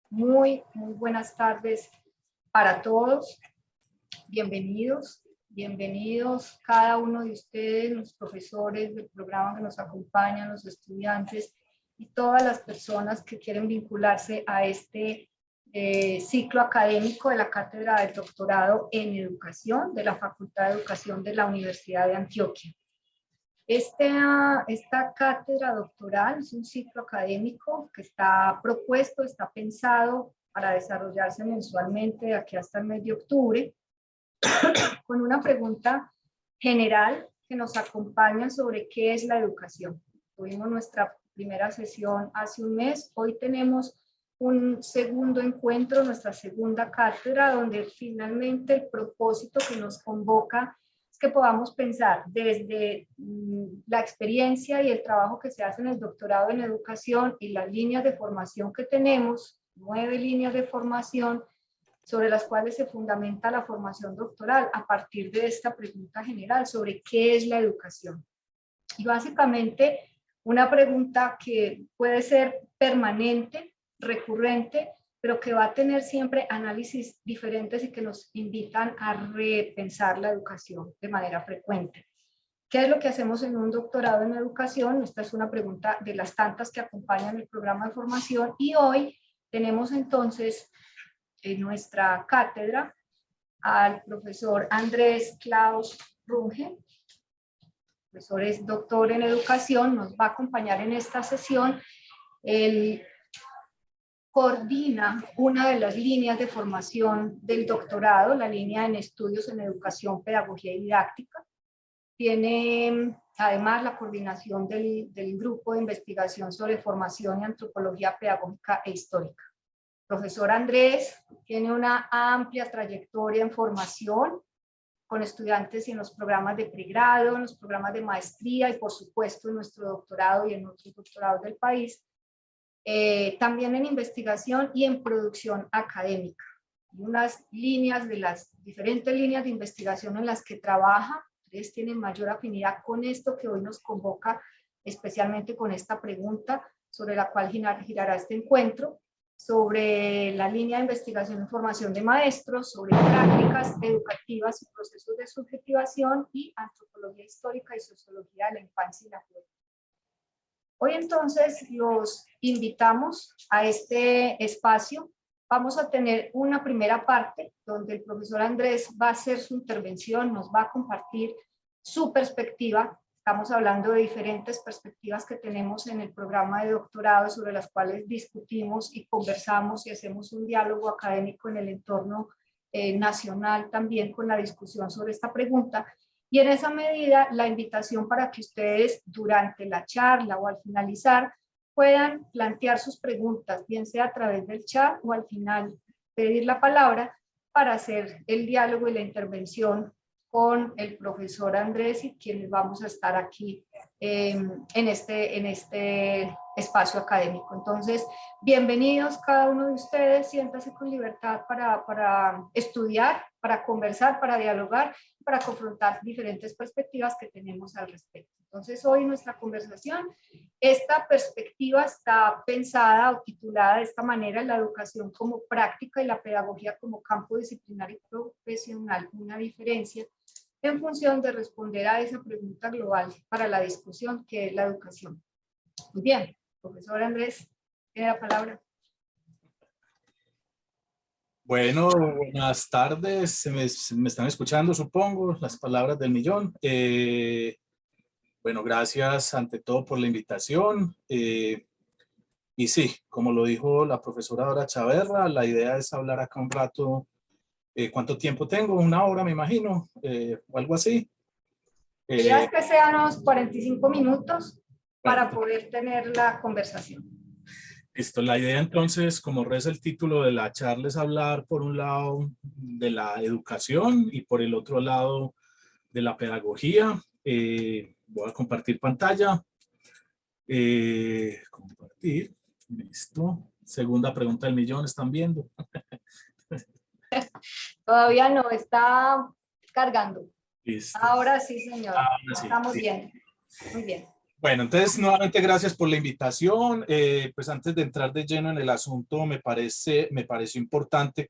Muy buenas tardes para todos. Bienvenidos cada uno de ustedes, los profesores del programa que nos acompañan, los estudiantes y todas las personas que quieren vincularse a este ciclo académico de la Cátedra del Doctorado en Educación de la Facultad de Educación de la Universidad de Antioquia. Esta cátedra doctoral es un ciclo académico que está propuesto, está pensado para desarrollarse mensualmente de aquí hasta el mes de octubre, con una pregunta general que nos acompaña sobre qué es la educación. Tuvimos nuestra primera sesión hace un mes, hoy tenemos un segundo encuentro, nuestra segunda cátedra, donde finalmente el propósito que nos convoca que podamos pensar desde la experiencia y el trabajo que se hace en el doctorado en educación y las líneas de formación que tenemos, 9 líneas de formación sobre las cuales se fundamenta la formación doctoral a partir de esta pregunta general sobre qué es la educación. Y básicamente una pregunta que puede ser permanente, recurrente, pero que va a tener siempre análisis diferentes y que nos invitan a repensar la educación de manera frecuente. ¿Qué es lo que hacemos en un doctorado en educación? Esta es una pregunta de las tantas que acompañan el programa de formación y hoy tenemos entonces en nuestra cátedra al profesor Andrés Klaus Runge. El profesor es doctor en educación, nos va a acompañar en esta sesión. Él coordina una de las líneas de formación del doctorado, la línea en estudios en educación, pedagogía y didáctica. Tiene además la coordinación del grupo de investigación sobre formación y antropología pedagógica e histórica. Profesor Andrés tiene una amplia trayectoria en formación con estudiantes en los programas de pregrado, en los programas de maestría y por supuesto en nuestro doctorado y en otros doctorados del país. También en investigación y en producción académica. Hay unas líneas de las diferentes líneas de investigación en las que trabaja. Ustedes tienen mayor afinidad con esto que hoy nos convoca, especialmente con esta pregunta sobre la cual girará este encuentro, sobre la línea de investigación y formación de maestros, sobre prácticas educativas y procesos de subjetivación y antropología histórica y sociología de la infancia y la juventud. Hoy entonces los invitamos a este espacio. Vamos a tener una primera parte donde el profesor Andrés va a hacer su intervención, nos va a compartir su perspectiva. Estamos hablando de diferentes perspectivas que tenemos en el programa de doctorado sobre las cuales discutimos y conversamos y hacemos un diálogo académico en el entorno nacional también con la discusión sobre esta pregunta. Y en esa medida, la invitación para que ustedes durante la charla o al finalizar puedan plantear sus preguntas, bien sea a través del chat o al final pedir la palabra para hacer el diálogo y la intervención con el profesor Andrés y quienes vamos a estar aquí en este espacio académico. Entonces, bienvenidos cada uno de ustedes, siéntase con libertad para estudiar, para conversar, para dialogar, para confrontar diferentes perspectivas que tenemos al respecto. Entonces, hoy nuestra conversación, esta perspectiva está pensada o titulada de esta manera: la educación como práctica y la pedagogía como campo disciplinario y profesional, una diferencia, en función de responder a esa pregunta global para la discusión que es la educación. Muy bien, profesor Andrés, tiene la palabra. Bueno, buenas tardes. Me están escuchando, supongo, las palabras del millón. Bueno, gracias ante todo por la invitación. Y sí, como lo dijo la profesora Dora Chaverra, la idea es hablar acá un rato. ¿Cuánto tiempo tengo? ¿Una hora, me imagino? ¿O algo así? La idea es que sean unos 45 minutos para poder tener la conversación. Listo, la idea entonces, como reza el título de la charla, es hablar por un lado de la educación y por el otro lado de la pedagogía. Voy a compartir pantalla. Compartir, listo. Segunda pregunta del millón, ¿están viendo? Todavía no, está cargando. Listo. Ahora sí, señor. Ahora sí, Estamos sí. bien. Muy bien. Bueno, entonces nuevamente gracias por la invitación. Pues antes de entrar de lleno en el asunto, me pareció importante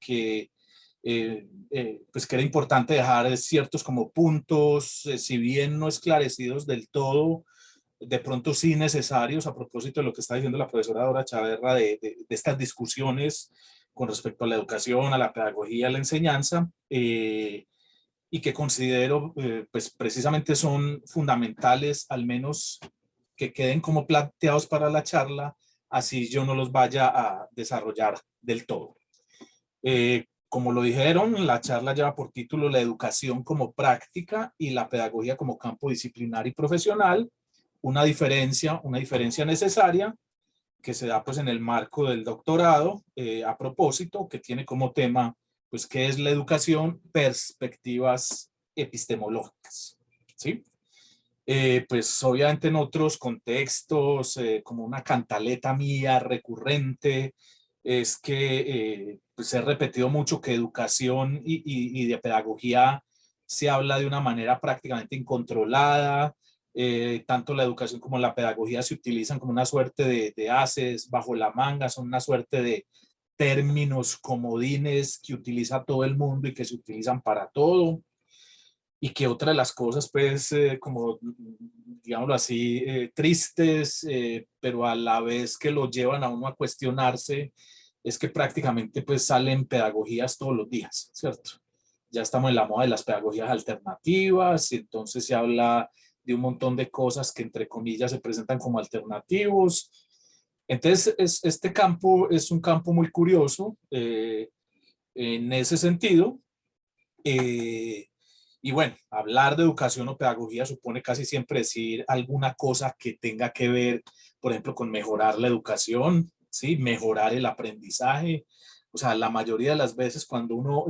pues que era importante dejar ciertos como puntos, si bien no esclarecidos del todo, de pronto sí necesarios a propósito de lo que está diciendo la profesora Dora Chaverra de estas discusiones con respecto a la educación, a la pedagogía, a la enseñanza. Y que considero pues precisamente son fundamentales, al menos que queden como planteados para la charla, así yo no los vaya a desarrollar del todo. Como lo dijeron, la charla lleva por título La educación como práctica y la pedagogía como campo disciplinar y profesional, una diferencia necesaria que se da pues en el marco del doctorado, a propósito, que tiene como tema pues qué es la educación, perspectivas epistemológicas, ¿sí? Pues obviamente en otros contextos, como una cantaleta mía recurrente, es que pues he repetido mucho que educación y de pedagogía se habla de una manera prácticamente incontrolada. Tanto la educación como la pedagogía se utilizan como una suerte de ases bajo la manga, son una suerte de términos comodines que utiliza todo el mundo y que se utilizan para todo. Y que otra de las cosas, pues, como, digámoslo así, tristes, pero a la vez que lo llevan a uno a cuestionarse, es que prácticamente, pues, salen pedagogías todos los días, ¿cierto? Ya estamos en la moda de las pedagogías alternativas, y entonces se habla de un montón de cosas que, entre comillas, se presentan como alternativos. Entonces, este campo es un campo muy curioso en ese sentido. Eh, y bueno, hablar de educación o pedagogía supone casi siempre decir alguna cosa que tenga que ver, por ejemplo, con mejorar la educación, ¿sí? Mejorar el aprendizaje. O sea, la mayoría de las veces cuando uno,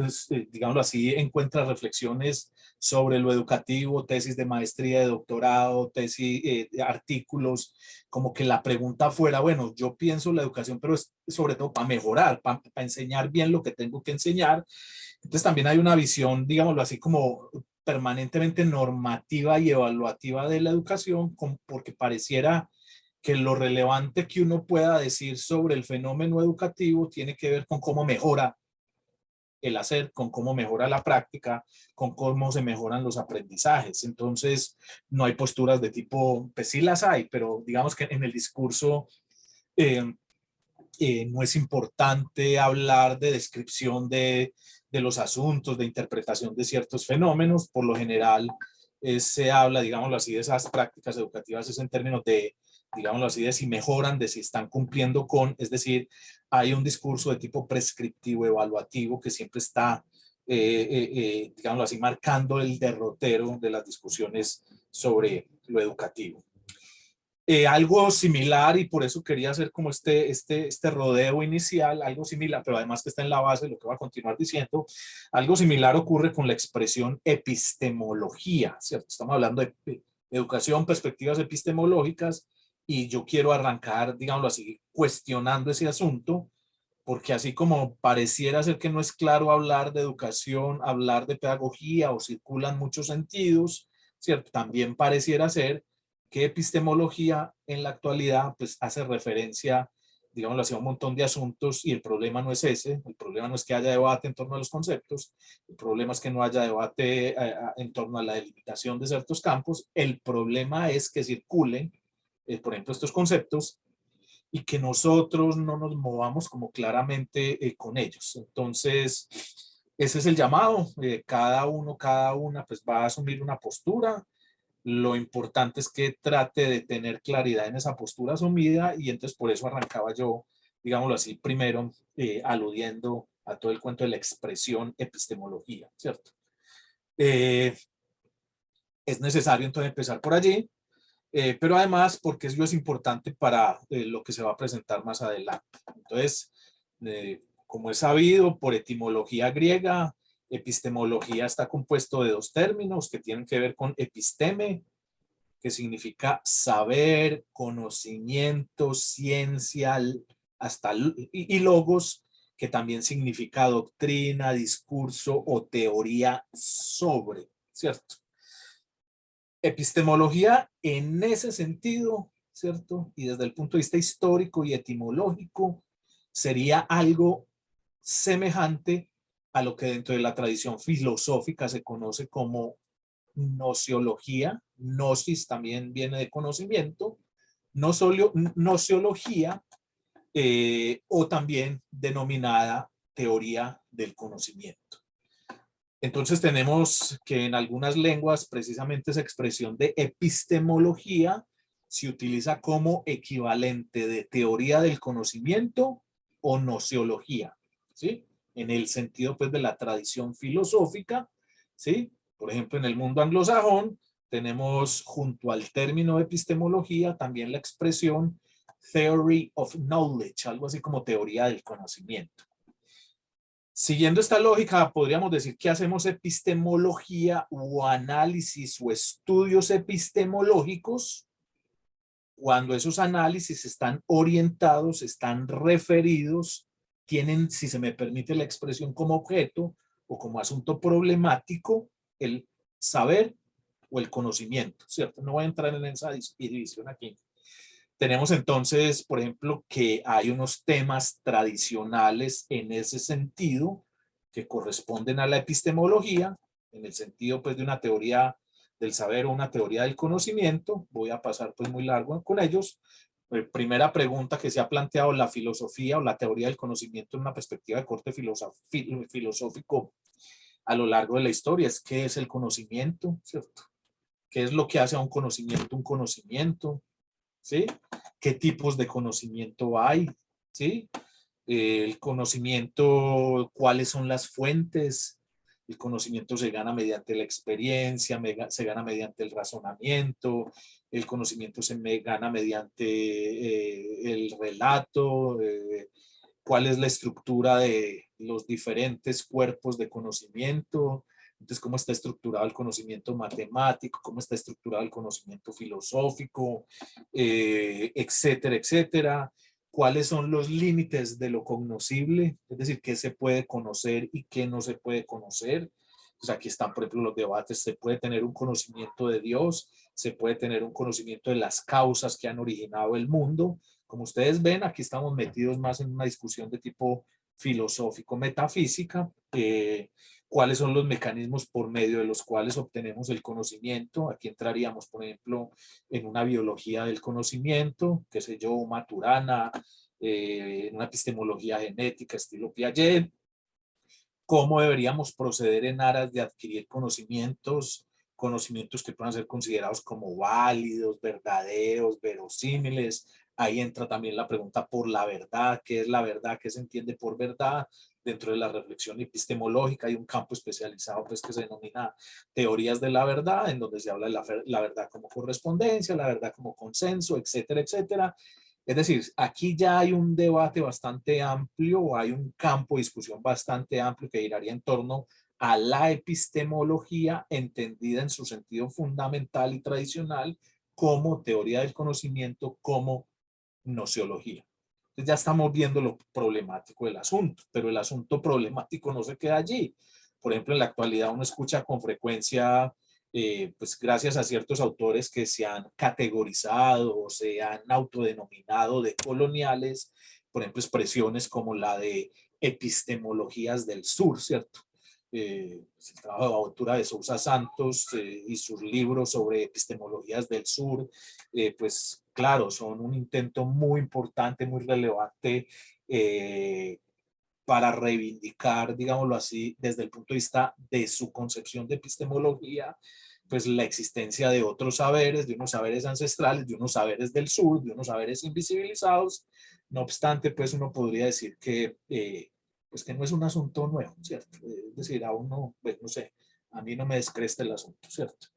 digámoslo así, encuentra reflexiones sobre lo educativo, tesis de maestría, de doctorado, tesis, artículos, como que la pregunta fuera, bueno, yo pienso la educación, pero es sobre todo para mejorar, para enseñar bien lo que tengo que enseñar. Entonces también hay una visión, digámoslo así, como permanentemente normativa y evaluativa de la educación, porque pareciera que lo relevante que uno pueda decir sobre el fenómeno educativo tiene que ver con cómo mejora el hacer, con cómo mejora la práctica, con cómo se mejoran los aprendizajes. Entonces, no hay posturas de tipo, pues sí las hay, pero digamos que en el discurso eh, no es importante hablar de descripción de los asuntos, de interpretación de ciertos fenómenos. Por lo general, se habla, digámoslo así, de esas prácticas educativas es en términos de, digámoslo así, de si mejoran, de si están cumpliendo con, es decir, hay un discurso de tipo prescriptivo, evaluativo, que siempre está, digámoslo así, marcando el derrotero de las discusiones sobre lo educativo. Algo similar, y por eso quería hacer como este rodeo inicial, algo similar, pero además que está en la base de lo que voy a continuar diciendo, algo similar ocurre con la expresión epistemología, ¿cierto? Estamos hablando de educación, perspectivas epistemológicas, y yo quiero arrancar, digámoslo así, cuestionando ese asunto, porque así como pareciera ser que no es claro hablar de educación, hablar de pedagogía, o circulan muchos sentidos, ¿cierto? También pareciera ser que epistemología en la actualidad pues hace referencia, digámoslo así, a un montón de asuntos, y el problema no es ese, el problema no es que haya debate en torno a los conceptos, el problema es que no haya debate en torno a la delimitación de ciertos campos, el problema es que circulen, por ejemplo, estos conceptos y que nosotros no nos movamos como claramente con ellos. Entonces, ese es el llamado, cada uno, cada una pues va a asumir una postura. Lo importante es que trate de tener claridad en esa postura asumida, y entonces por eso arrancaba yo, digámoslo así, primero aludiendo a todo el cuento de la expresión epistemología, ¿cierto? Eh, es necesario entonces empezar por allí, pero además porque eso es importante para lo que se va a presentar más adelante. Entonces, como es sabido, por etimología griega, epistemología está compuesto de dos términos que tienen que ver con episteme, que significa saber, conocimiento, ciencia, hasta y logos, que también significa doctrina, discurso o teoría sobre, ¿cierto? Epistemología en ese sentido, ¿cierto? Y desde el punto de vista histórico y etimológico, sería algo semejante a lo que dentro de la tradición filosófica se conoce como nociología. Gnosis también viene de conocimiento. Nociología, o también denominada teoría del conocimiento. Entonces tenemos que en algunas lenguas precisamente esa expresión de epistemología se utiliza como equivalente de teoría del conocimiento o nociología, ¿sí? En el sentido pues de la tradición filosófica, ¿sí? Por ejemplo, en el mundo anglosajón tenemos junto al término epistemología también la expresión theory of knowledge, algo así como teoría del conocimiento. Siguiendo esta lógica, podríamos decir que hacemos epistemología o análisis o estudios epistemológicos cuando esos análisis están orientados, están referidos, tienen, si se me permite la expresión, como objeto o como asunto problemático el saber o el conocimiento, ¿cierto? No voy a entrar en esa división aquí. Tenemos entonces, por ejemplo, que hay unos temas tradicionales en ese sentido que corresponden a la epistemología, en el sentido pues de una teoría del saber o una teoría del conocimiento. Voy a pasar pues muy largo con ellos. Primera pregunta que se ha planteado: la filosofía o la teoría del conocimiento en una perspectiva de corte filosófico a lo largo de la historia es: ¿qué es el conocimiento? ¿Cierto? ¿Qué es lo que hace a un conocimiento un conocimiento? ¿Sí? ¿Qué tipos de conocimiento hay? ¿Sí? El conocimiento, ¿cuáles son las fuentes? El conocimiento se gana mediante la experiencia, se gana mediante el razonamiento, el conocimiento se gana mediante el relato, cuál es la estructura de los diferentes cuerpos de conocimiento. Entonces, cómo está estructurado el conocimiento matemático, cómo está estructurado el conocimiento filosófico, etcétera, etcétera. ¿Cuáles son los límites de lo cognoscible? Es decir, qué se puede conocer y qué no se puede conocer. Pues aquí están, por ejemplo, los debates. Se puede tener un conocimiento de Dios, se puede tener un conocimiento de las causas que han originado el mundo. Como ustedes ven, aquí estamos metidos más en una discusión de tipo filosófico, metafísica. ¿Cuáles son los mecanismos por medio de los cuales obtenemos el conocimiento? Aquí entraríamos, por ejemplo, en una biología del conocimiento, qué sé yo, Maturana, en una epistemología genética estilo Piaget. ¿Cómo deberíamos proceder en aras de adquirir conocimientos, conocimientos que puedan ser considerados como válidos, verdaderos, verosímiles? Ahí entra también la pregunta por la verdad. ¿Qué es la verdad? ¿Qué se entiende por verdad? Dentro de la reflexión epistemológica hay un campo especializado pues, que se denomina teorías de la verdad, en donde se habla de la verdad como correspondencia, la verdad como consenso, etcétera, etcétera. Es decir, aquí ya hay un debate bastante amplio, hay un campo de discusión bastante amplio que giraría en torno a la epistemología entendida en su sentido fundamental y tradicional como teoría del conocimiento, como nociología. Entonces ya estamos viendo lo problemático del asunto, pero el asunto problemático no se queda allí. Por ejemplo, en la actualidad uno escucha con frecuencia, pues gracias a ciertos autores que se han categorizado o se han autodenominado de coloniales, por ejemplo, expresiones como la de epistemologías del sur, ¿cierto? El trabajo de Autura de Sousa Santos y sus libros sobre epistemologías del sur, pues claro, son un intento muy importante, muy relevante para reivindicar, digámoslo así, desde el punto de vista de su concepción de epistemología, pues la existencia de otros saberes, de unos saberes ancestrales, de unos saberes del sur, de unos saberes invisibilizados. No obstante, pues uno podría decir que, pues que no es un asunto nuevo, ¿cierto? Es decir, a uno, pues no sé, a mí no me descresta el asunto, ¿cierto?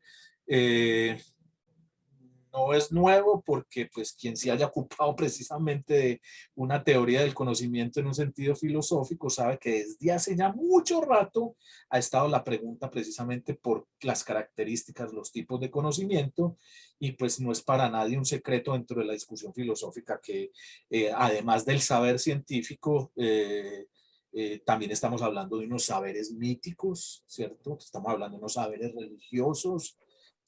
No es nuevo porque pues quien se haya ocupado precisamente de una teoría del conocimiento en un sentido filosófico sabe que desde hace ya mucho rato ha estado la pregunta precisamente por las características, los tipos de conocimiento, y pues no es para nadie un secreto dentro de la discusión filosófica que además del saber científico, también estamos hablando de unos saberes míticos, ¿cierto? Estamos hablando de unos saberes religiosos,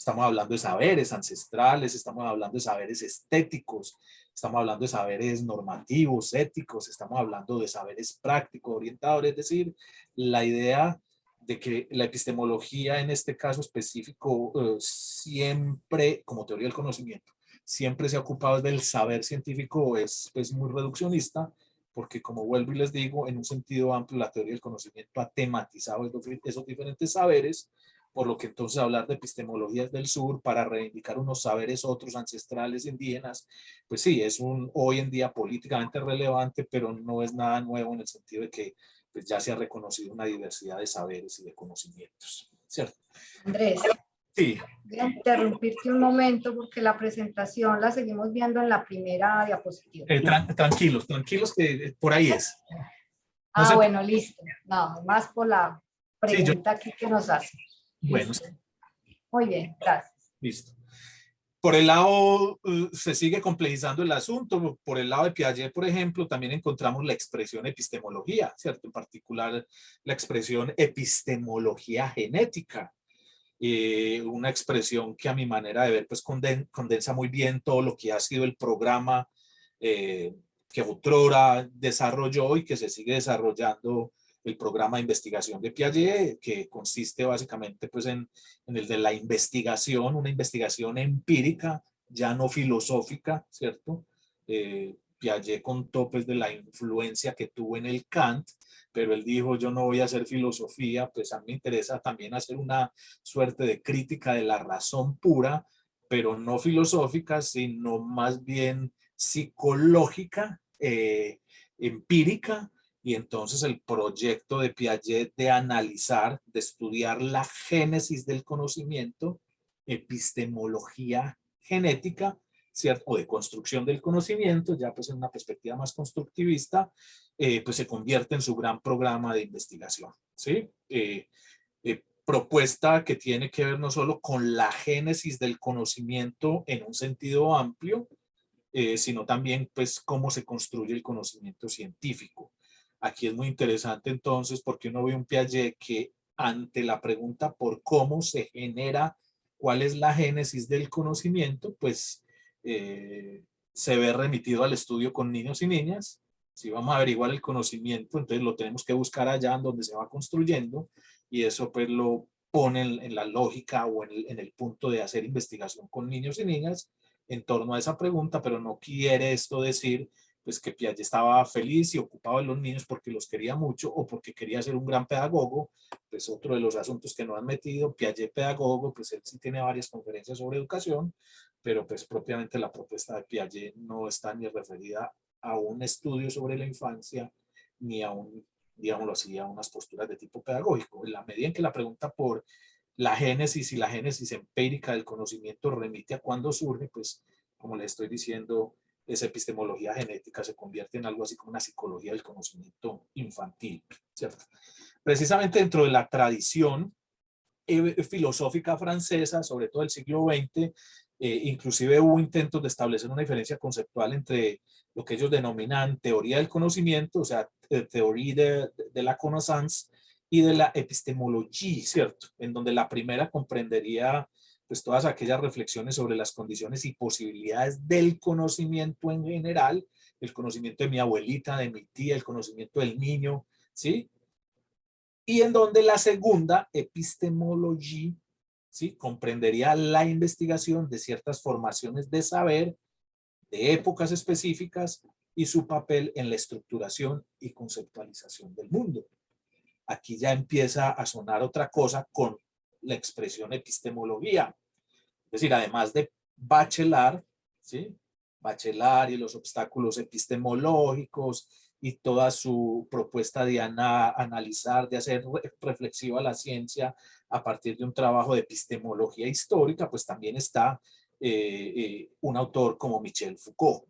Estamos hablando de saberes ancestrales, estamos hablando de saberes estéticos, estamos hablando de saberes normativos, éticos, estamos hablando de saberes prácticos, orientadores, es decir, la idea de que la epistemología en este caso específico siempre, como teoría del conocimiento, siempre se ha ocupado del saber científico, es pues, muy reduccionista, porque como vuelvo y les digo, en un sentido amplio la teoría del conocimiento ha tematizado esos diferentes saberes, por lo que entonces hablar de epistemologías del sur para reivindicar unos saberes otros ancestrales indígenas, pues sí, es hoy en día políticamente relevante, pero no es nada nuevo en el sentido de que pues ya se ha reconocido una diversidad de saberes y de conocimientos, ¿cierto? Andrés, Sí. voy a interrumpirte un momento porque la presentación la seguimos viendo en la primera diapositiva. Tranquilos, tranquilos que por ahí es. No sé. Bueno, listo. No, más por la pregunta Sí, aquí que nos hace. Bueno, Listo. Muy bien, gracias. listo. Por el lado, se sigue complejizando el asunto. Por el lado de Piaget, por ejemplo, también encontramos la expresión epistemología, ¿cierto? En particular, la expresión epistemología genética. Una expresión que a mi manera de ver, pues condensa muy bien todo lo que ha sido el programa que otrora desarrolló y que se sigue desarrollando el programa de investigación de Piaget, que consiste básicamente pues en el de la investigación, una investigación empírica, ya no filosófica, ¿cierto? Piaget contó pues de la influencia que tuvo en el Kant, pero él dijo, yo no voy a hacer filosofía, pues a mí me interesa también hacer una suerte de crítica de la razón pura, pero no filosófica, sino más bien psicológica, empírica, y entonces el proyecto de Piaget de analizar, de estudiar la génesis del conocimiento, epistemología genética, ¿cierto? O de construcción del conocimiento, ya pues en una perspectiva más constructivista, pues se convierte en su gran programa de investigación, ¿sí? Propuesta que tiene que ver no solo con la génesis del conocimiento en un sentido amplio, sino también pues cómo se construye el conocimiento científico. Aquí es muy interesante entonces porque uno ve un Piaget que ante la pregunta por cómo se genera, cuál es la génesis del conocimiento, pues se ve remitido al estudio con niños y niñas. Si vamos a averiguar el conocimiento, entonces lo tenemos que buscar allá en donde se va construyendo y eso pues lo pone en la lógica o en el punto de hacer investigación con niños y niñas en torno a esa pregunta, pero no quiere esto decir pues que Piaget estaba feliz y ocupado de los niños porque los quería mucho o porque quería ser un gran pedagogo, pues otro de los asuntos que no han metido, Piaget pedagogo, pues él sí tiene varias conferencias sobre educación, pero pues propiamente la propuesta de Piaget no está ni referida a un estudio sobre la infancia, ni a un, digámoslo así, a unas posturas de tipo pedagógico. En la medida en que la pregunta por la génesis y la génesis empírica del conocimiento remite a cuándo surge, pues como le estoy diciendo, esa epistemología genética se convierte en algo así como una psicología del conocimiento infantil, ¿cierto? Precisamente dentro de la tradición filosófica francesa, sobre todo del siglo XX, inclusive hubo intentos de establecer una diferencia conceptual entre lo que ellos denominan teoría del conocimiento, o sea, teoría de la connaissance, y de la epistemología, ¿cierto? En donde la primera comprendería pues todas aquellas reflexiones sobre las condiciones y posibilidades del conocimiento en general, el conocimiento de mi abuelita, de mi tía, el conocimiento del niño, ¿sí? Y en donde la segunda, epistemología, ¿sí? Comprendería la investigación de ciertas formaciones de saber, de épocas específicas y su papel en la estructuración y conceptualización del mundo. Aquí ya empieza a sonar otra cosa con la expresión epistemología. Es decir, además de Bachelard, ¿sí? Bachelard y los obstáculos epistemológicos y toda su propuesta de analizar, de hacer reflexiva la ciencia a partir de un trabajo de epistemología histórica, pues también está un autor como Michel Foucault.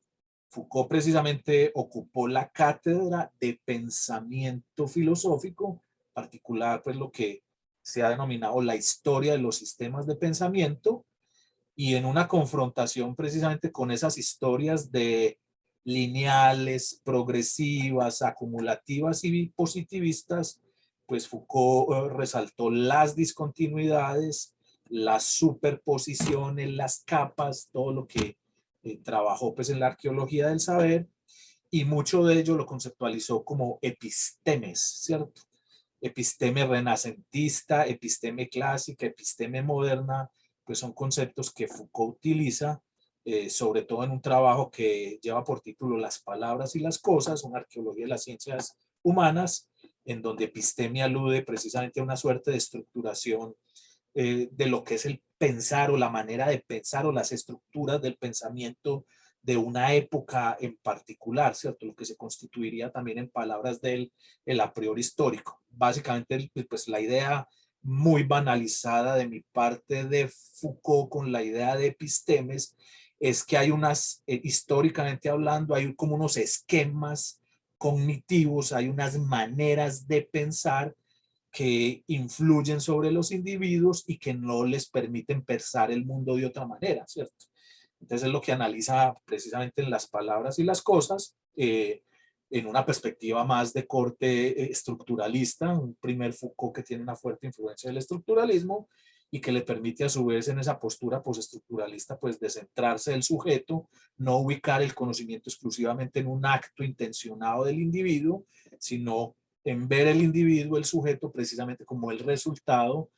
Foucault precisamente ocupó la cátedra de pensamiento filosófico, particular pues lo que se ha denominado la historia de los sistemas de pensamiento, y en una confrontación precisamente con esas historias de lineales, progresivas, acumulativas y positivistas, pues Foucault resaltó las discontinuidades las superposiciones, las capas, todo lo que trabajó pues en la arqueología del saber, y mucho de ello lo conceptualizó como epistemes, ¿cierto? Episteme renacentista, episteme clásica, episteme moderna, pues son conceptos que Foucault utiliza, sobre todo en un trabajo que lleva por título Las palabras y las cosas, una arqueología de las ciencias humanas, en donde episteme alude precisamente a una suerte de estructuración de lo que es el pensar o la manera de pensar o las estructuras del pensamiento de una época en particular, ¿cierto? Lo que se constituiría también en palabras del el a priori histórico. Básicamente, pues la idea muy banalizada de mi parte de Foucault con la idea de epistemes es que hay unas, históricamente hablando, hay como unos esquemas cognitivos, hay unas maneras de pensar que influyen sobre los individuos y que no les permiten pensar el mundo de otra manera, ¿cierto? Entonces es lo que analiza precisamente en las palabras y las cosas, en una perspectiva más de corte estructuralista, un primer Foucault que tiene una fuerte influencia del estructuralismo y que le permite a su vez en esa postura postestructuralista pues descentrarse del sujeto, no ubicar el conocimiento exclusivamente en un acto intencionado del individuo, sino en ver el individuo, el sujeto, precisamente como el resultado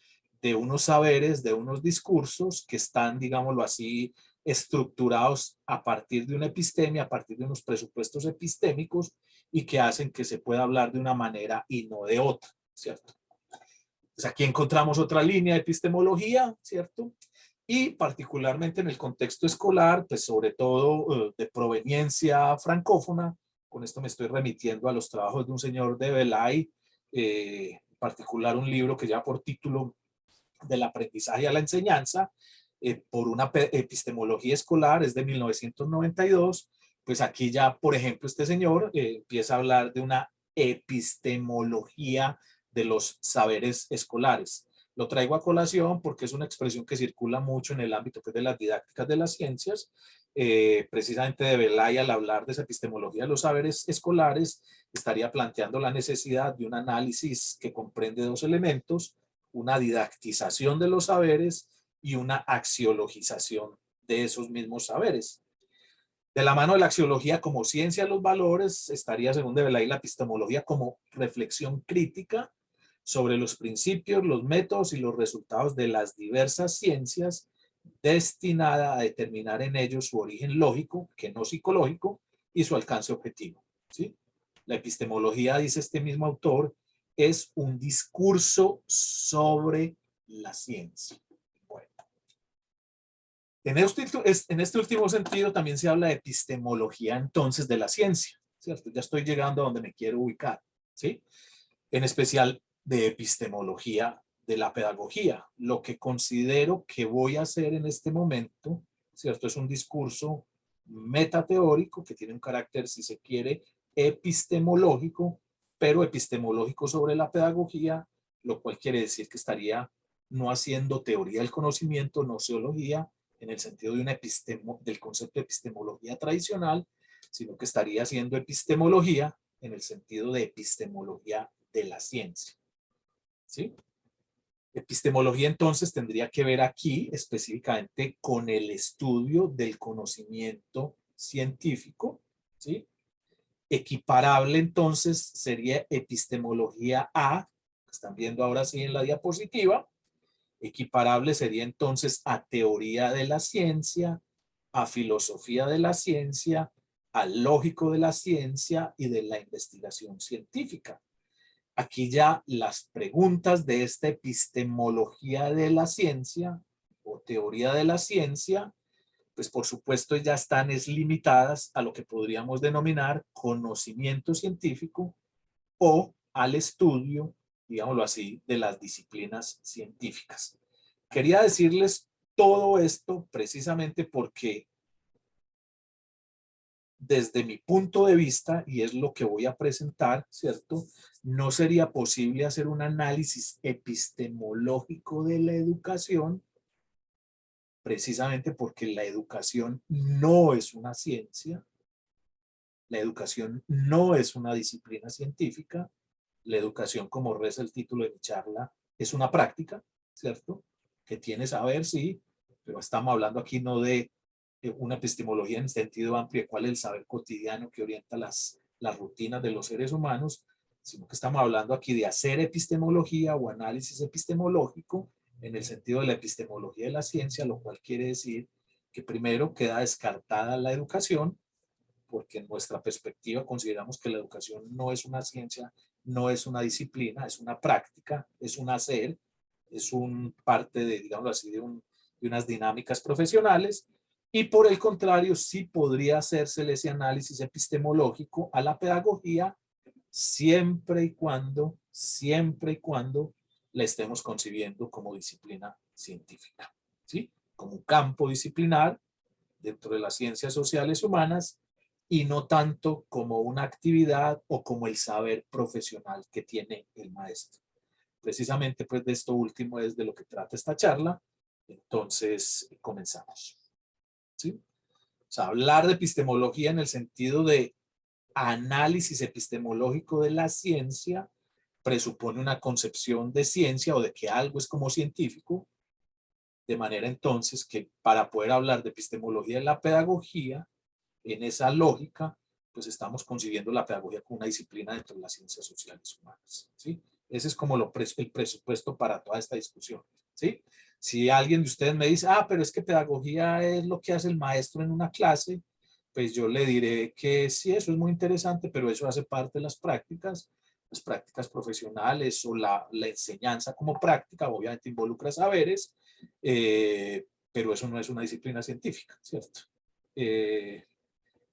de unos saberes, de unos discursos que están, digámoslo así, estructurados a partir de una epistemia, a partir de unos presupuestos epistémicos y que hacen que se pueda hablar de una manera y no de otra, ¿cierto? Pues aquí encontramos otra línea de epistemología, ¿cierto? Y particularmente en el contexto escolar, pues sobre todo de proveniencia francófona, con esto me estoy remitiendo a los trabajos de un señor de Belay, en particular un libro que lleva por título Del aprendizaje a la enseñanza, por una epistemología escolar, es de 1992, pues aquí ya, por ejemplo, este señor empieza a hablar de una epistemología de los saberes escolares. Lo traigo a colación porque es una expresión que circula mucho en el ámbito pues, de las didácticas de las ciencias, precisamente de Belay al hablar de esa epistemología de los saberes escolares, estaría planteando la necesidad de un análisis que comprende dos elementos, una didactización de los saberes y una axiologización de esos mismos saberes. De la mano de la axiología como ciencia de los valores, estaría, según de Belay, la epistemología como reflexión crítica sobre los principios, los métodos y los resultados de las diversas ciencias, destinada a determinar en ellos su origen lógico, que no psicológico, y su alcance objetivo. ¿Sí? La epistemología, dice este mismo autor, es un discurso sobre la ciencia. Bueno. En este último sentido también se habla de epistemología entonces de la ciencia, ¿cierto? Ya estoy llegando a donde me quiero ubicar, ¿sí? En especial de epistemología de la pedagogía. Lo que considero que voy a hacer en este momento, ¿cierto? Es un discurso metateórico que tiene un carácter, si se quiere, epistemológico, pero epistemológico sobre la pedagogía, lo cual quiere decir que estaría no haciendo teoría del conocimiento, no zoología, en el sentido de una del concepto de epistemología tradicional, sino que estaría haciendo epistemología en el sentido de epistemología de la ciencia. ¿Sí? Epistemología entonces tendría que ver aquí específicamente con el estudio del conocimiento científico, ¿sí? Equiparable entonces sería epistemología a, que están viendo ahora sí en la diapositiva, equiparable sería entonces a teoría de la ciencia, a filosofía de la ciencia, al lógico de la ciencia y de la investigación científica. Aquí ya las preguntas de esta epistemología de la ciencia o teoría de la ciencia, pues por supuesto ya están limitadas a lo que podríamos denominar conocimiento científico o al estudio, digámoslo así, de las disciplinas científicas. Quería decirles todo esto precisamente porque desde mi punto de vista, y es lo que voy a presentar, ¿cierto? No sería posible hacer un análisis epistemológico de la educación, precisamente porque la educación no es una ciencia, la educación no es una disciplina científica, la educación, como reza el título de mi charla, es una práctica, ¿cierto? que tiene saber, sí, pero estamos hablando aquí no de una epistemología en sentido amplio de cuál es el saber cotidiano que orienta las rutinas de los seres humanos, sino que estamos hablando aquí de hacer epistemología o análisis epistemológico en el sentido de la epistemología de la ciencia, lo cual quiere decir que primero queda descartada la educación, porque en nuestra perspectiva consideramos que la educación no es una ciencia, no es una disciplina, es una práctica, es un hacer, es un parte de, digamos así, de unas dinámicas profesionales, y por el contrario, sí podría hacerse ese análisis epistemológico a la pedagogía siempre y cuando la estemos concibiendo como disciplina científica, ¿sí? Como un campo disciplinar dentro de las ciencias sociales humanas y no tanto como una actividad o como el saber profesional que tiene el maestro. Precisamente pues de esto último es de lo que trata esta charla. Entonces comenzamos, ¿sí? O sea, hablar de epistemología en el sentido de análisis epistemológico de la ciencia presupone una concepción de ciencia o de que algo es como científico, de manera entonces que para poder hablar de epistemología en la pedagogía, en esa lógica, pues estamos concibiendo la pedagogía como una disciplina dentro de las ciencias sociales humanas, ¿sí? Ese es como el presupuesto para toda esta discusión, ¿sí? Si alguien de ustedes me dice, pero es que pedagogía es lo que hace el maestro en una clase, pues yo le diré que sí, eso es muy interesante, pero eso hace parte de las prácticas profesionales o la enseñanza como práctica, obviamente involucra saberes, pero eso no es una disciplina científica, ¿cierto?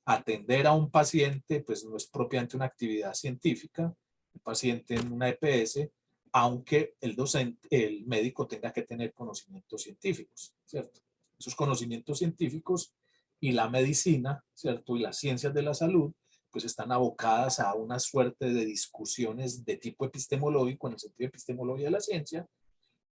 Atender a un paciente, pues no es propiamente una actividad científica, un paciente en una EPS, aunque el docente, el médico tenga que tener conocimientos científicos, ¿cierto? Esos conocimientos científicos y la medicina, ¿cierto? Y las ciencias de la salud, pues están abocadas a una suerte de discusiones de tipo epistemológico, en el sentido de epistemología de la ciencia,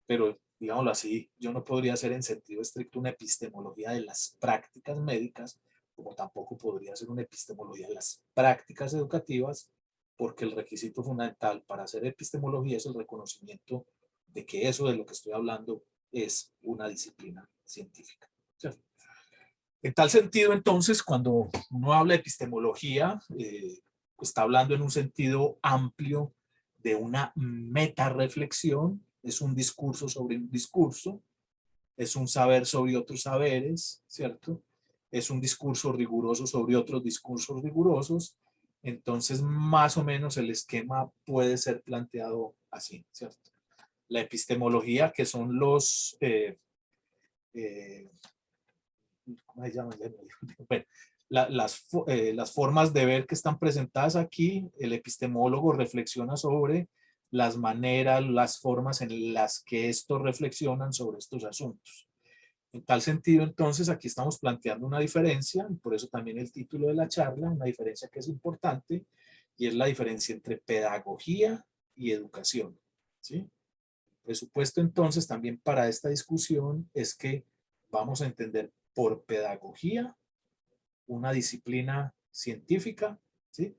pero digámoslo así, yo no podría hacer en sentido estricto una epistemología de las prácticas médicas, como tampoco podría ser una epistemología de las prácticas educativas, porque el requisito fundamental para hacer epistemología es el reconocimiento de que eso de lo que estoy hablando es una disciplina científica. ¿Cierto? En tal sentido, entonces, cuando uno habla de epistemología, está hablando en un sentido amplio de una metarreflexión, es un discurso sobre un discurso, es un saber sobre otros saberes, ¿cierto? Es un discurso riguroso sobre otros discursos rigurosos. Entonces, más o menos el esquema puede ser planteado así, ¿cierto? La epistemología, que son ¿cómo se llama? Bueno, las formas de ver que están presentadas aquí, el epistemólogo reflexiona sobre las maneras, las formas en las que estos reflexionan sobre estos asuntos. En tal sentido, entonces, aquí estamos planteando una diferencia, y por eso también el título de la charla, una diferencia que es importante, y es la diferencia entre pedagogía y educación, ¿sí? El presupuesto, entonces, también para esta discusión es que vamos a entender por pedagogía una disciplina científica, ¿sí?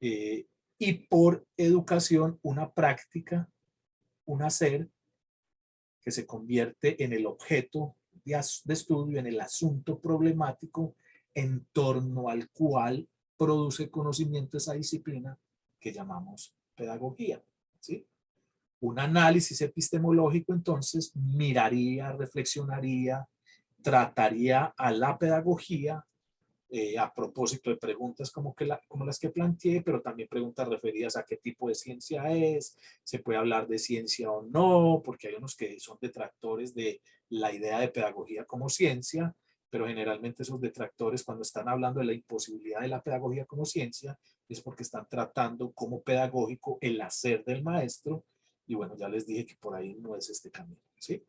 Eh, y por educación una práctica, un hacer que se convierte en el objeto de estudio, en el asunto problemático en torno al cual produce conocimiento esa disciplina que llamamos pedagogía, ¿sí? Un análisis epistemológico entonces miraría, reflexionaría, trataría a la pedagogía a propósito de preguntas como las que planteé, pero también preguntas referidas a qué tipo de ciencia es, se puede hablar de ciencia o no, porque hay unos que son detractores de la idea de pedagogía como ciencia, pero generalmente esos detractores cuando están hablando de la imposibilidad de la pedagogía como ciencia es porque están tratando como pedagógico el hacer del maestro, y bueno, ya les dije que por ahí no es este camino, ¿sí?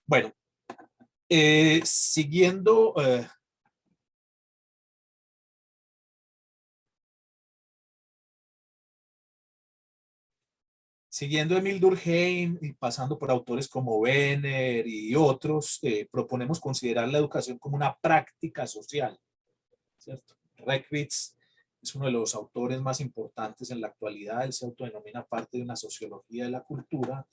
Bueno, siguiendo... Siguiendo Emil Durkheim y pasando por autores como Benner y otros, proponemos considerar la educación como una práctica social, ¿cierto? Reckwitz es uno de los autores más importantes en la actualidad, él se autodenomina parte de una sociología de la cultura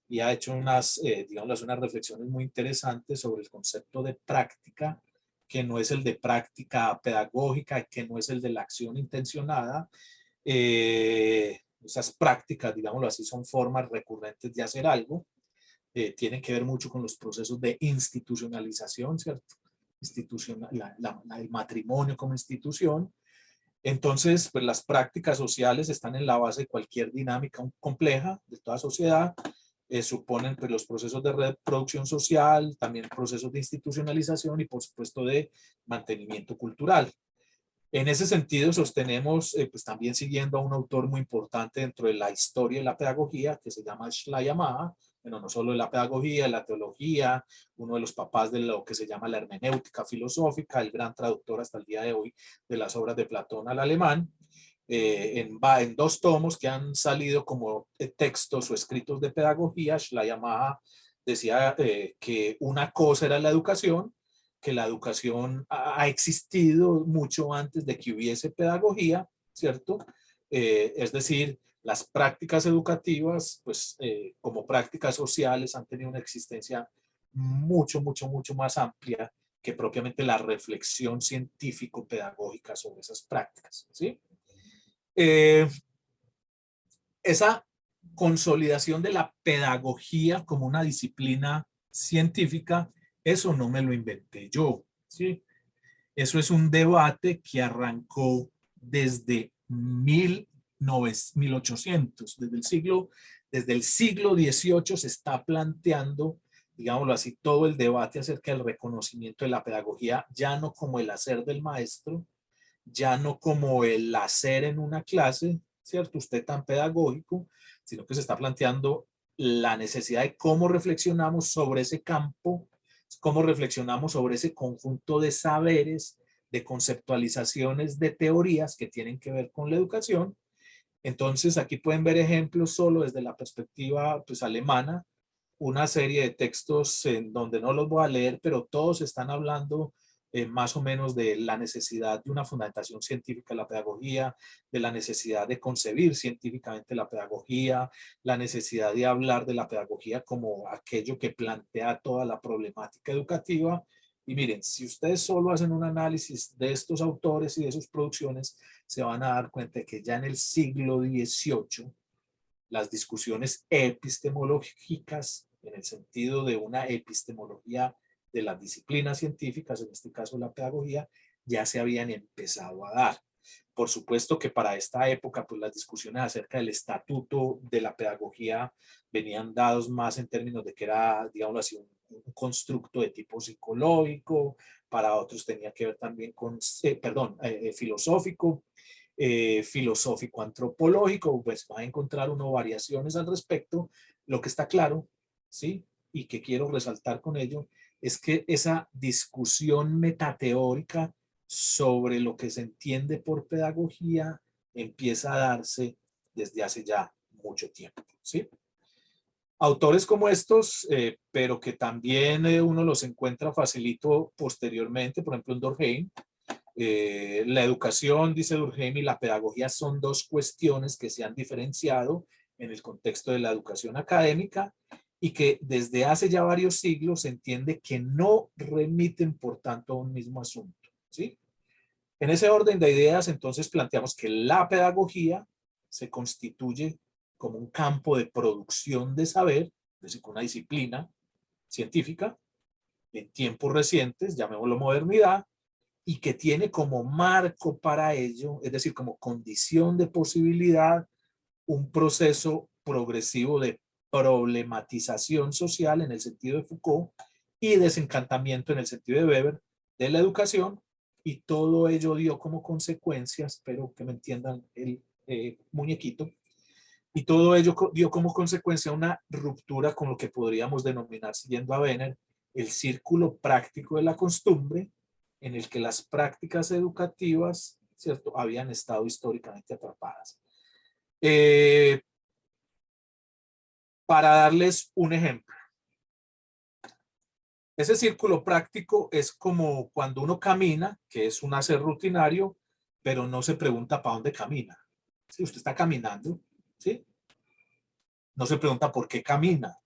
y ha hecho digamos, unas reflexiones muy interesantes sobre el concepto de práctica, que no es el de práctica pedagógica, que no es el de la acción intencionada. Esas prácticas, digámoslo así, son formas recurrentes de hacer algo. Tienen que ver mucho con los procesos de institucionalización, ¿cierto? El matrimonio como institución. Entonces, pues las prácticas sociales están en la base de cualquier dinámica compleja de toda sociedad. Suponen pues, los procesos de reproducción social, también procesos de institucionalización y por supuesto de mantenimiento cultural. En ese sentido, sostenemos, pues también siguiendo a un autor muy importante dentro de la historia de la pedagogía, que se llama Schleiermacher, bueno, no solo de la pedagogía, de la teología, uno de los papás de lo que se llama la hermenéutica filosófica, el gran traductor hasta el día de hoy de las obras de Platón al alemán, en 2 tomos que han salido como textos o escritos de pedagogía. Schleiermacher decía que una cosa era la educación, que la educación ha existido mucho antes de que hubiese pedagogía, ¿cierto? Es decir, las prácticas educativas, pues como prácticas sociales han tenido una existencia mucho más amplia que propiamente la reflexión científico-pedagógica sobre esas prácticas, ¿sí? Esa consolidación de la pedagogía como una disciplina científica, eso no me lo inventé yo, ¿sí? Eso es un debate que arrancó desde 1800, desde el siglo XVIII se está planteando, digámoslo así, todo el debate acerca del reconocimiento de la pedagogía, ya no como el hacer del maestro, ya no como el hacer en una clase, ¿cierto? Usted tan pedagógico, sino que se está planteando la necesidad de cómo reflexionamos sobre ese campo, cómo reflexionamos sobre ese conjunto de saberes, de conceptualizaciones, de teorías que tienen que ver con la educación. Entonces, aquí pueden ver ejemplos solo desde la perspectiva pues, alemana, una serie de textos en donde no los voy a leer, pero todos están hablando más o menos de la necesidad de una fundamentación científica de la pedagogía, de la necesidad de concebir científicamente la pedagogía, la necesidad de hablar de la pedagogía como aquello que plantea toda la problemática educativa. Y miren, si ustedes solo hacen un análisis de estos autores y de sus producciones, se van a dar cuenta de que ya en el siglo XVIII las discusiones epistemológicas, en el sentido de una epistemología de las disciplinas científicas, en este caso la pedagogía, ya se habían empezado a dar. Por supuesto que para esta época, pues las discusiones acerca del estatuto de la pedagogía venían dados más en términos de que era, digamos así, un constructo de tipo psicológico, para otros tenía que ver también con, filosófico, filosófico-antropológico, pues va a encontrar uno variaciones al respecto. Lo que está claro, ¿sí? Y que quiero resaltar con ello, es que esa discusión metateórica sobre lo que se entiende por pedagogía empieza a darse desde hace ya mucho tiempo, ¿sí? Autores como estos, pero que también uno los encuentra facilito posteriormente, por ejemplo en Durkheim. La educación, dice Durkheim, y la pedagogía son 2 cuestiones que se han diferenciado en el contexto de la educación académica y que desde hace ya varios siglos se entiende que no remiten, por tanto, a un mismo asunto, ¿sí? En ese orden de ideas, entonces, planteamos que la pedagogía se constituye como un campo de producción de saber, es decir, una disciplina científica en tiempos recientes, llamémoslo modernidad, y que tiene como marco para ello, es decir, como condición de posibilidad, un proceso progresivo de problematización social en el sentido de Foucault y desencantamiento en el sentido de Weber de la educación, y todo ello dio como consecuencia, espero que me entiendan el muñequito, y todo ello dio como consecuencia una ruptura con lo que podríamos denominar, siguiendo a Weber, el círculo práctico de la costumbre, en el que las prácticas educativas, ¿cierto?, habían estado históricamente atrapadas. Para darles un ejemplo, ese círculo práctico es como cuando uno camina, que es un hacer rutinario, pero no se pregunta para dónde camina. Si usted está caminando, ¿sí? No se pregunta por qué camina,